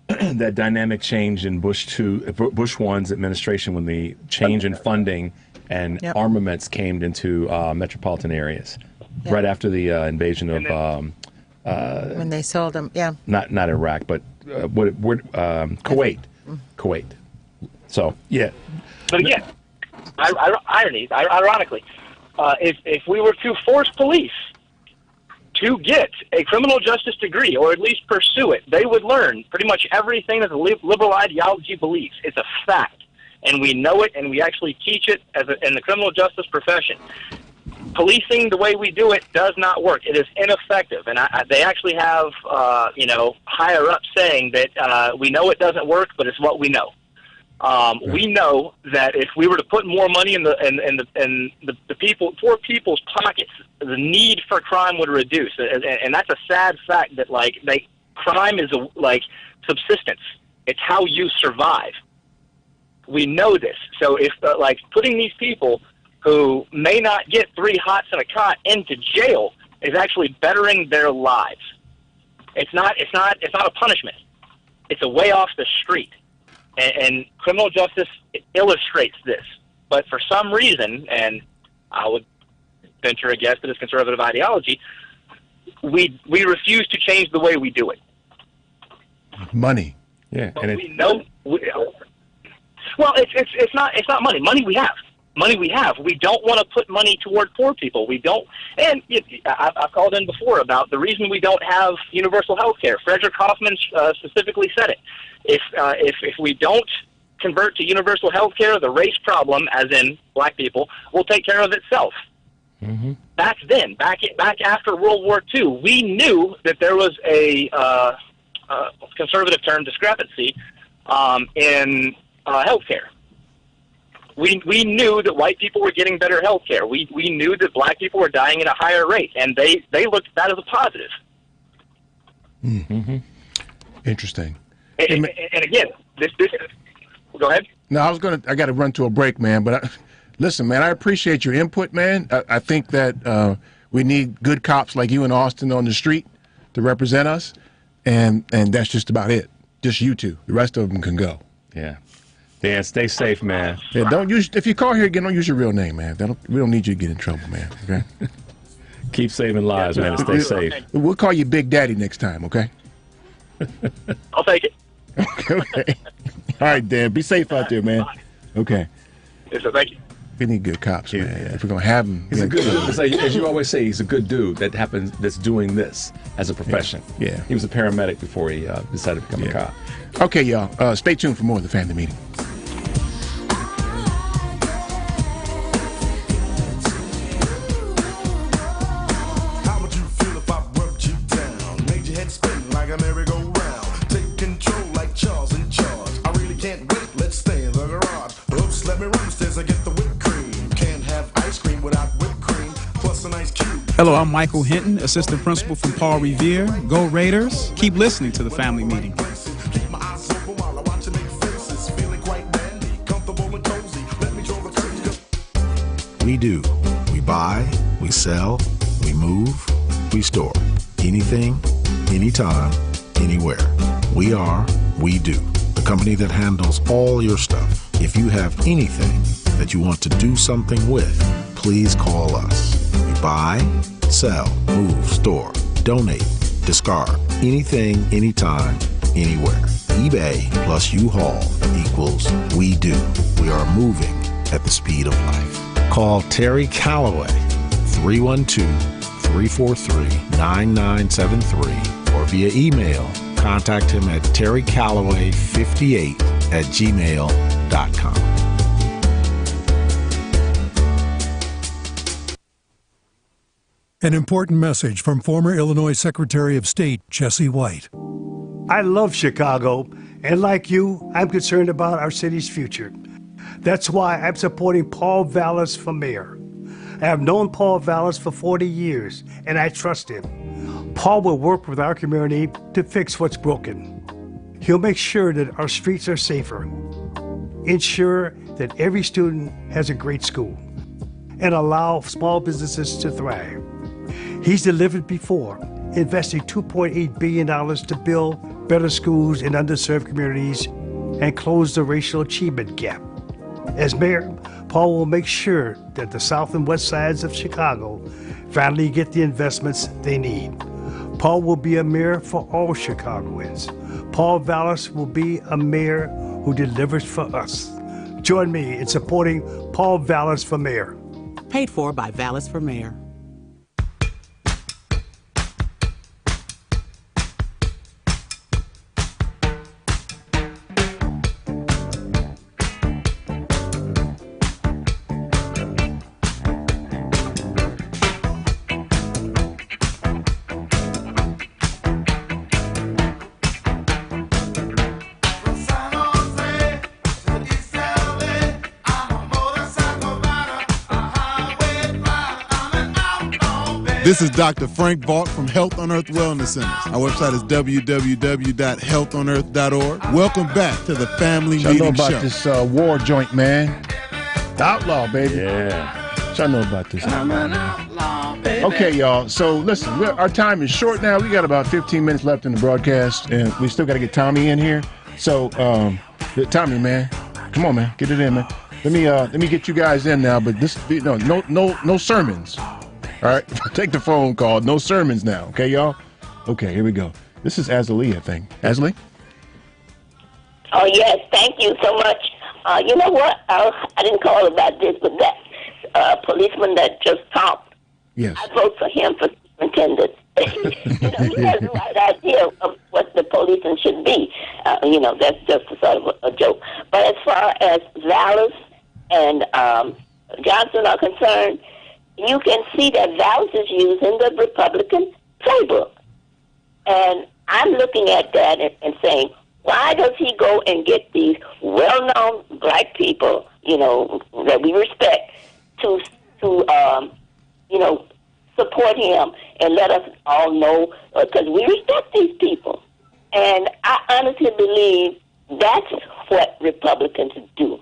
that dynamic change in Bush 1's administration, when the change in funding and armaments came into metropolitan areas, right after the invasion of when they sold them, not Iraq, but Kuwait. Kuwait. So but again, ironically, if we were to force police to get a criminal justice degree, or at least pursue it, they would learn pretty much everything that the liberal ideology believes. It's a fact, and we know it, and we actually teach it in the criminal justice profession. Policing the way we do it does not work. It is ineffective, and they actually have higher up saying that we know it doesn't work, but it's what we know. We know that if we were to put more money in the poor people's pockets, the need for crime would reduce, and that's a sad fact. That crime is like subsistence; it's how you survive. We know this. So if putting these people who may not get 3 hots and a cot into jail is actually bettering their lives. It's not a punishment. It's a way off the street. And criminal justice illustrates this. But for some reason, and I would venture a guess that it's conservative ideology, we refuse to change the way we do it. Money. Yeah. But we know. Well, it's not money. Money we have. Money we have. We don't want to put money toward poor people. We don't. And I've called in before about the reason we don't have universal health care. Frederick Hoffman specifically said it. If we don't convert to universal health care, the race problem, as in black people, will take care of itself. Back then, back after World War II, we knew that there was a conservative term, discrepancy in healthcare. We knew that white people were getting better health care. We knew that black people were dying at a higher rate, and they looked at that as a positive. Mm-hmm. Interesting. And again, this go ahead. No, I got to run to a break, man. But listen, man, I appreciate your input, man. I think that we need good cops like you in Austin on the street to represent us, and that's just about it. Just you two. The rest of them can go. Yeah. Dan, stay safe, man. Yeah, don't use, if you call here again, don't use your real name, man. We don't need you to get in trouble, man. Okay. Keep saving lives, man, and stay safe. We'll call you Big Daddy next time, okay? I'll take it. Okay. All right, Dan. Be safe out there, man. Okay. Yes, sir. Thank you. We need good cops, man. If we're gonna have them, He's a good dude. It's like, as you always say, he's a good dude that's doing this as a profession. Yeah. He was a paramedic before he decided to become a cop. Okay, y'all. Stay tuned for more of the Family Meeting. Hello, I'm Michael Hinton, assistant principal from Paul Revere. Go Raiders. Keep listening to the Family Meeting. We do. We buy, we sell, we move, we store. Anything, anytime, anywhere. We are We Do, the company that handles all your stuff. If you have anything that you want to do something with, please call us. We buy, sell, move, store, donate, discard. Anything, anytime, anywhere. eBay plus U-Haul equals We Do. We are moving at the speed of life. Call Terry Calloway, 312-343-9973, or via email, contact him at terrycalloway58@gmail.com. An important message from former Illinois Secretary of State Jesse White. I love Chicago, and like you, I'm concerned about our city's future. That's why I'm supporting Paul Vallas for mayor. I have known Paul Vallas for 40 years, and I trust him. Paul will work with our community to fix what's broken. He'll make sure that our streets are safer, ensure that every student has a great school, and allow small businesses to thrive. He's delivered before, investing $2.8 billion to build better schools in underserved communities and close the racial achievement gap. As mayor, Paul will make sure that the south and west sides of Chicago finally get the investments they need. Paul will be a mayor for all Chicagoans. Paul Vallas will be a mayor who delivers for us. Join me in supporting Paul Vallas for mayor. Paid for by Vallas for Mayor. This is Dr. Frank Vaught from Health on Earth Wellness Centers. Our website is www.healthonearth.org. Welcome back to the Family Meeting Show. I know about this war joint, man. The Outlaw, baby. Yeah. I know about this. I'm an outlaw, baby. Okay, y'all. So listen, our time is short now. We got about 15 minutes left in the broadcast, and we still got to get Tommy in here. So, Tommy, man, come on, man, get it in, man. Let me get you guys in now. But this, no sermons. All right, take the phone call. No sermons now, okay, y'all? Okay, here we go. This is Azalee, I think. Azalee? Oh, yes, thank you so much. You know what? I didn't call about this, but that policeman that just talked, yes. I vote for him for superintendent. He has the right idea of what the policing should be. That's just a sort of a joke. But as far as Vallas and Johnson are concerned, you can see that Vallas is using the Republican playbook. And I'm looking at that and saying, why does he go and get these well-known black people, that we respect, to support him and let us all know, because we respect these people. And I honestly believe that's what Republicans do.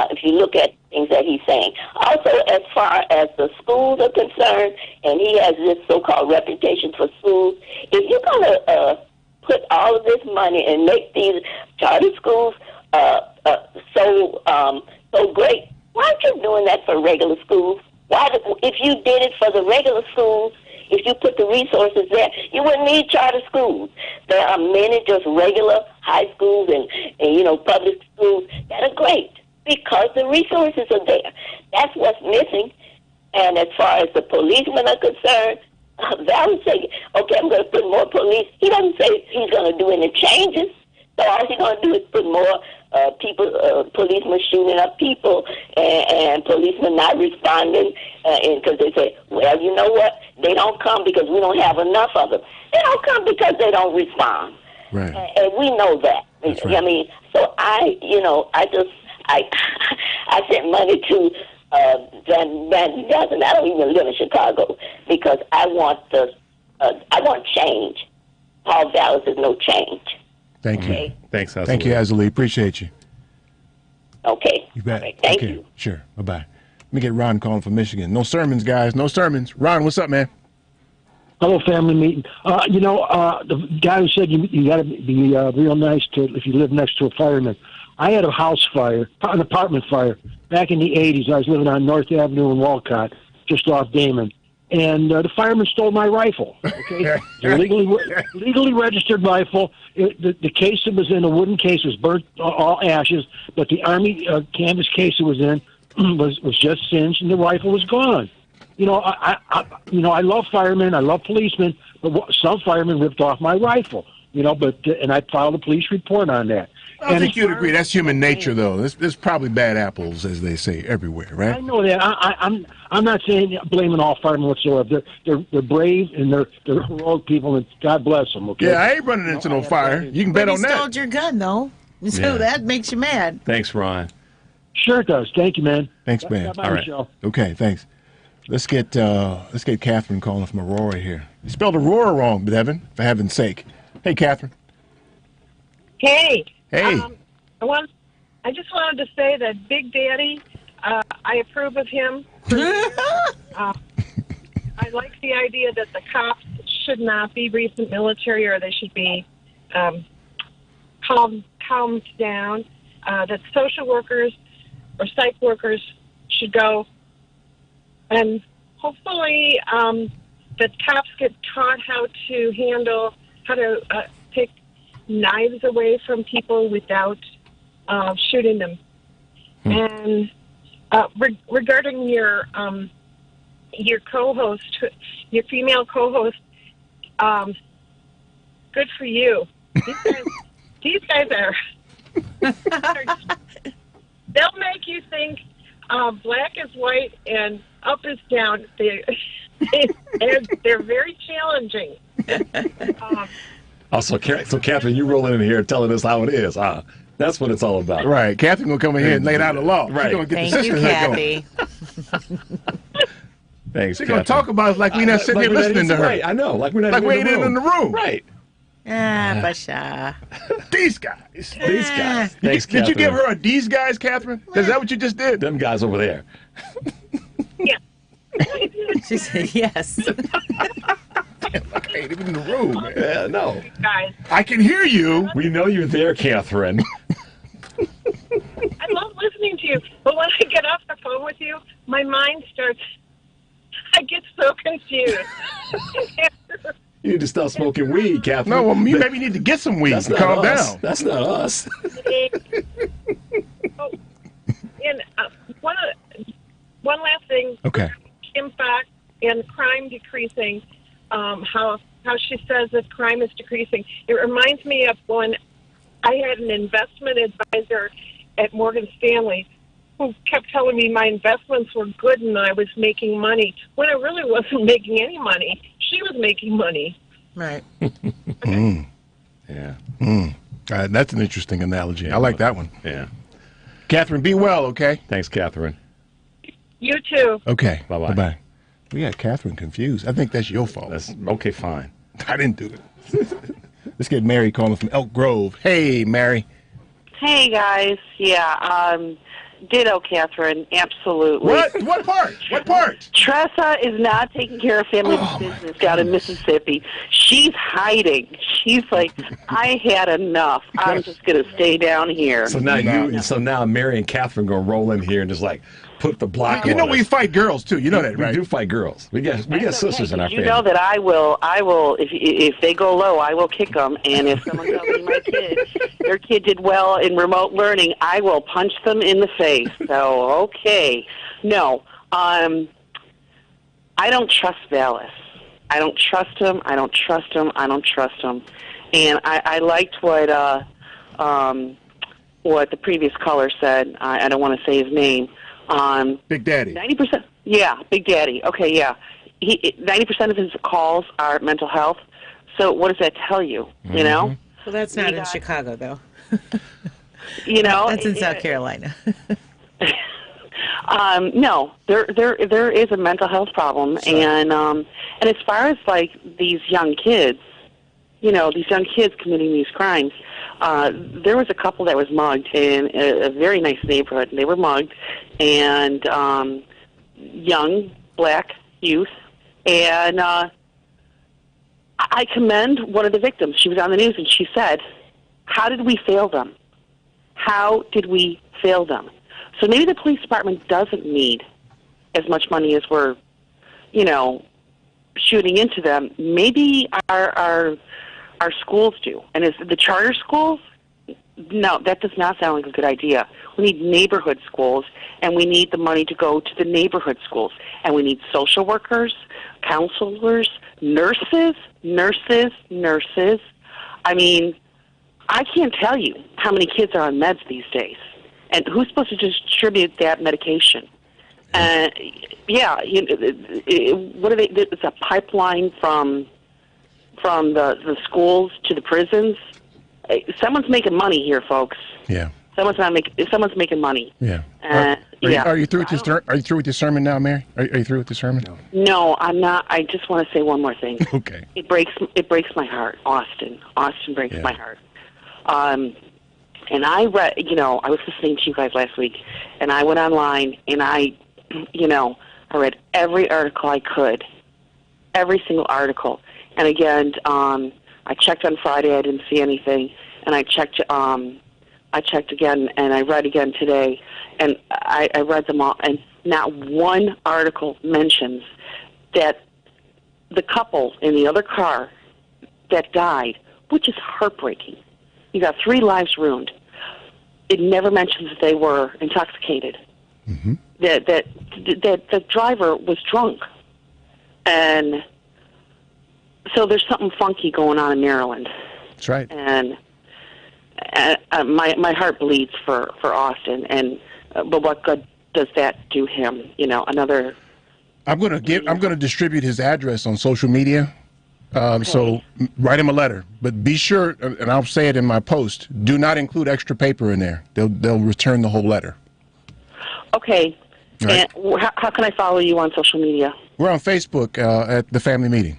If you look at things that he's saying. Also, as far as the schools are concerned, and he has this so-called reputation for schools, if you're going to put all of this money and make these charter schools so great, why aren't you doing that for regular schools? If you did it for the regular schools, if you put the resources there, you wouldn't need charter schools. There are many just regular high schools and public schools that are great because the resources are there. That's what's missing. And as far as the policemen are concerned, Val say, okay, I'm going to put more police. He doesn't say he's going to do any changes. So all he's going to do is put more policemen shooting up people and policemen not responding because they say, well, you know what? They don't come because we don't have enough of them. They don't come because they don't respond. Right. And we know that. That's right. I mean, so I sent money to Van Johnson. I don't even live in Chicago because I want change. Paul Vallis is no change. Thank you. Okay? Thanks, Azalee. Thank you, Azalee. Appreciate you. Okay. You bet. All right. Thank okay. you. Sure. Bye-bye. Let me get Ron calling from Michigan. No sermons, guys. No sermons. Ron, what's up, man? Hello, family meeting. The guy who said you got to be real nice if you live next to a fireman. I had a house fire, an apartment fire, back in the 80s. I was living on North Avenue in Walcott, just off Damon. And the fireman stole my rifle. Okay, legally registered rifle. The case it was in, a wooden case, was burnt, all ashes. But the Army canvas case it was in was just singed, and the rifle was gone. I love firemen, I love policemen, but some firemen ripped off my rifle. And I filed a police report on that. I think you'd agree that's human nature, though. There's probably bad apples, as they say, everywhere, right? I know that. I'm not saying blaming all firemen whatsoever. They're brave and they're heroic people, and God bless them. Okay. Yeah, I ain't running into no fire. You can bet on that. He stole your gun, though, so that makes you mad. Thanks, Ron. Sure it does. Thank you, man. Thanks, man. All right. Okay, thanks. Let's get Catherine calling from Aurora here. You spelled Aurora wrong, Devin, for heaven's sake. Hey, Catherine. Hey. Hey. I just wanted to say that Big Daddy, I approve of him. I like the idea that the cops should not be recent military, or they should be calmed down. That social workers or psych workers should go, and hopefully that cops get taught how to take knives away from people without shooting them. And regarding your co-host, your female co-host, good for you. These guys are they'll make you think black is white and up is down. They're very challenging. So Catherine, you rolling in here telling us how it is, huh? That's what it's all about. Right. Catherine going to come in here and lay down the law. Right. She's going to get Thank the you, sisterhood Kathy. Thanks, She's going to talk about us like we're not sitting here listening to her. Right. I know. Like we're not even in the room. Right. Basha. These guys. These guys. Thanks, did you give Catherine. her a these guys, Catherine? Is that what you just did? Them guys over there. Yeah. She said yes. I ain't even in the room, man. Yeah, no. Guys. I can hear you. We know you're there, Catherine. I love listening to you, but when I get off the phone with you, my mind I get so confused. You need to stop smoking weed, Catherine. No, well, you maybe need to get some weed to calm down. That's not us. And one last thing. Okay. Kim Fox and crime decreasing. How she says that crime is decreasing. It reminds me of when I had an investment advisor at Morgan Stanley who kept telling me my investments were good and I was making money when I really wasn't making any money. She was making money. Right. Yeah. That's an interesting analogy. I like that one. Yeah. Catherine, be well, okay? Thanks, Catherine. You too. Okay. Bye-bye. Bye-bye. We got Catherine confused. I think that's your fault. That's okay, fine. I didn't do it. Let's get Mary calling from Elk Grove. Hey, Mary. Hey, guys. Yeah, ditto, Catherine. Absolutely. What part? What part? Tressa is not taking care of family business down in Mississippi. She's hiding. She's like, I had enough. I'm just going to stay down here. So now Mary and Catherine gonna roll in here and just like put the block. You know on we us. fight girls too. You know that, right? We do fight girls. We got sisters in our You family. know that I will. If they go low, I will kick them. And if someone tells me their kid did well in remote learning, I will punch them in the face. So okay, no, I don't trust Vallis. I don't trust him. I don't trust him. I don't trust him. And I liked what the previous caller said. I don't want to say his name. Big Daddy. 90%. Yeah, Big Daddy. Okay, yeah. 90% of his calls are mental health. So what does that tell you? You know? Well, that's not in Chicago, though. You know, that's in South Carolina. No, there is a mental health problem, and as far as like these young kids, you know, these young kids committing these crimes. There was a couple that was mugged in a very nice neighborhood, and they were mugged, and young black youth, and I commend one of the victims. She was on the news, and she said, "How did we fail them? How did we fail them?" So maybe the police department doesn't need as much money as we're, you know, shooting into them. Maybe our schools do. And is the charter schools? No, that does not sound like a good idea. We need neighborhood schools, and we need the money to go to the neighborhood schools. And we need social workers, counselors, nurses. I mean, I can't tell you how many kids are on meds these days. And who's supposed to distribute that medication? Yeah, what are they? It's a pipeline from the schools to the prisons. Someone's making money here, folks. Yeah. Someone's making money. Yeah. Yeah. Are you through with this? Are you through with this sermon now, Mary? Are you through with the sermon? No, I'm not. I just want to say one more thing. Okay. It breaks my heart, Austin. Austin breaks my heart. And I read, you know, I was listening to you guys last week, and I went online, and I read every article I could, every single article. And again, I checked on Friday, I didn't see anything, and I checked again, and I read again today, and I read them all, and not one article mentions that the couple in the other car that died, which is heartbreaking. You got 3 lives ruined. It never mentions that they were intoxicated. Mm-hmm. That the driver was drunk, and so there's something funky going on in Maryland. That's right. And my heart bleeds for Austin. And but what good does that do him? You know, another. I'm gonna distribute his address on social media. So write him a letter, but be sure, and I'll say it in my post, do not include extra paper in there. They'll return the whole letter. Okay. Right. And how can I follow you on social media? We're on Facebook at the Family Meeting.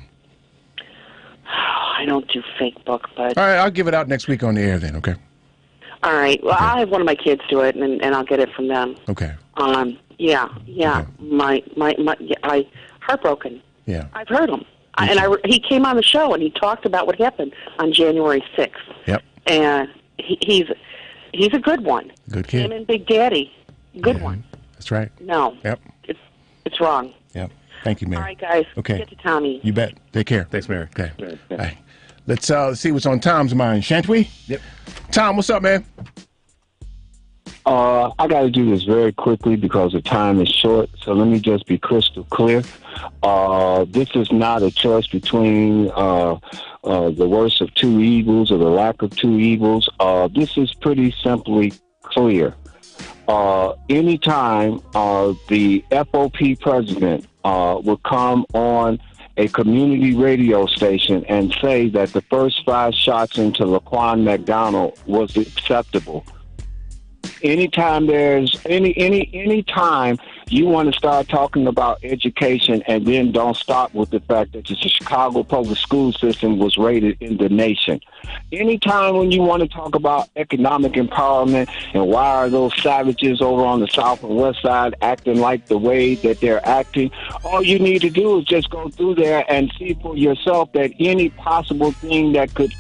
I don't do Facebook, but... All right, I'll give it out next week on the air then, okay? All right. Well, I'll have one of my kids do it, and I'll get it from them. Okay. Yeah. Okay. I heartbroken. Yeah. I've heard him. He came on the show, and he talked about what happened on January 6th. Yep. And he's a good one. Good kid. Him and Big Daddy. Good one. That's right. No. Yep. It's wrong. Yep. Thank you, Mary. All right, guys. Okay. Get to Tommy. You bet. Take care. Thanks, Mary. Okay. Bye. Let's see what's on Tom's mind, shan't we? Yep. Tom, what's up, man? I got to do this very quickly because the time is short, so let me just be crystal clear. This is not a choice between the worst of 2 evils or the lack of 2 evils. This is pretty simply clear. Anytime the FOP president would come on a community radio station and say that the first 5 shots into Laquan McDonald was acceptable. Anytime there's any time you want to start talking about education and then don't stop with the fact that the Chicago public school system was rated in the nation. Anytime when you want to talk about economic empowerment and why are those savages over on the south and west side acting like the way that they're acting, all you need to do is just go through there and see for yourself that any possible thing that could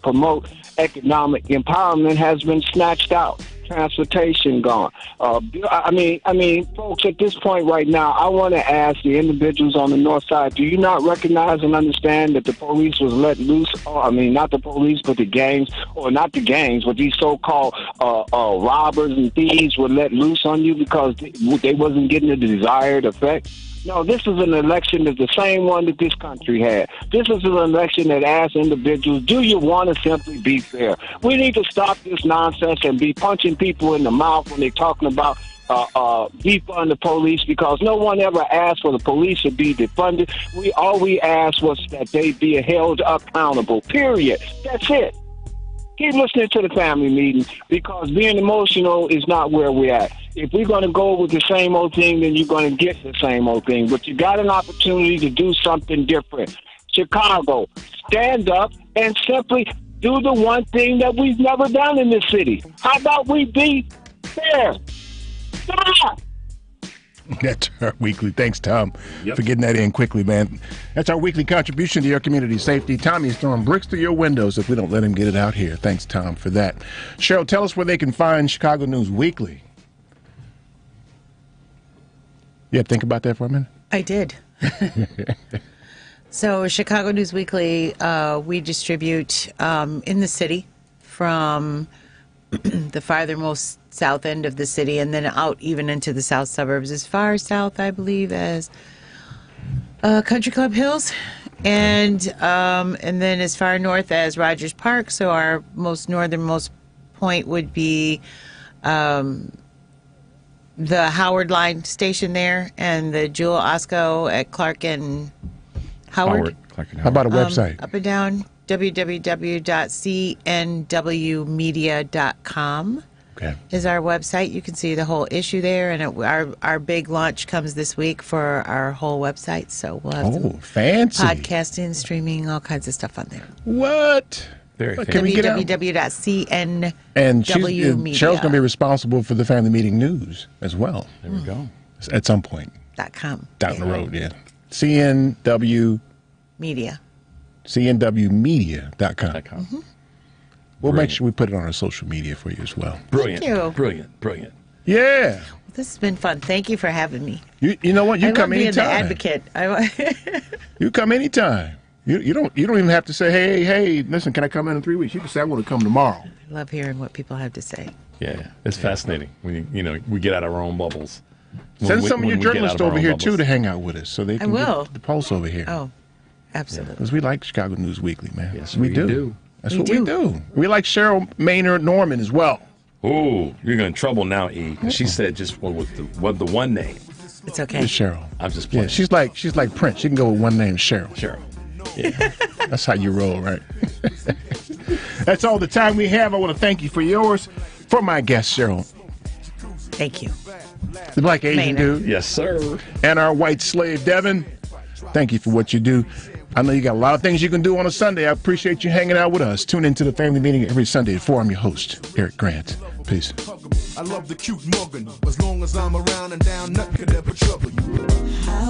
promote economic empowerment has been snatched out. Transportation gone. I mean, folks, at this point right now, I want to ask the individuals on the north side, do you not recognize and understand that the police was let loose? I mean, not the police, but the gangs, or not the gangs, but these so-called robbers and thieves were let loose on you because they wasn't getting the desired effect? No, this is an election that's the same one that this country had. This is an election that asks individuals, do you want to simply be fair? We need to stop this nonsense and be punching people in the mouth when they're talking about defund the police, because no one ever asked for the police to be defunded. All we asked was that they be held accountable, period. That's it. Keep listening to the family meeting, because being emotional is not where we're at. If we're going to go with the same old thing, then you're going to get the same old thing. But you got an opportunity to do something different. Chicago, stand up and simply do the one thing that we've never done in this city. How about we be fair? Stop! That's our weekly. Thanks, Tom, for getting that in quickly, man. That's our weekly contribution to your community safety. Tommy's throwing bricks through your windows if we don't let him get it out here. Thanks, Tom, for that. Cheryl, tell us where they can find Chicago News Weekly. You have to think about that for a minute? I did. So Chicago News Weekly, we distribute in the city from the farthermost south end of the city and then out even into the south suburbs, as far south, I believe, as Country Club Hills, and then as far north as Rogers Park. So our most northernmost point would be the Howard Line station there, and the Jewel Osco at Clark and Howard. How about a website? Up and down, www.cnwmedia.com is our website. You can see the whole issue there, and our big launch comes this week for our whole website. So we'll have some fancy podcasting, streaming, all kinds of stuff on there. What? www.cnwmedia. And Cheryl's going to be responsible for the family meeting news as well. There we go. At some point. .com. Down the road, yeah. CNW Media. CNWmedia.com. Mm-hmm. We'll make sure we put it on our social media for you as well. Brilliant. Thank you. Brilliant. Yeah. This has been fun. Thank you for having me. You know what? You come anytime. I love being the advocate. You come anytime. You don't even have to say, hey, listen, can I come in 3 weeks? You can say, I want to come tomorrow. I love hearing what people have to say. Yeah, it's fascinating. We get out of our own bubbles. Send some of your journalists over here too to hang out with us, so they can get the pulse over here. Oh, absolutely. Because we like Chicago News Weekly, man. Yes, we do. That's what we do. We like Cheryl Maynard Norman as well. Oh, you're in trouble now, E. She said just with the one name. It's okay. It's Cheryl. I'm just playing. Yeah, she's like Prince. She can go with one name, Cheryl. Cheryl. Yeah. That's how you roll, right? That's all the time we have. I want to thank you for yours. For my guest, Cheryl. Thank you. The Black Asian dude. Yes, sir. And our white slave, Devin. Thank you for what you do. I know you got a lot of things you can do on a Sunday. I appreciate you hanging out with us. Tune into the family meeting every Sunday at 4. I'm your host, Eric Grant. Peace. I love the cute Morgan. As long as I'm around and down, nothing could ever trouble you.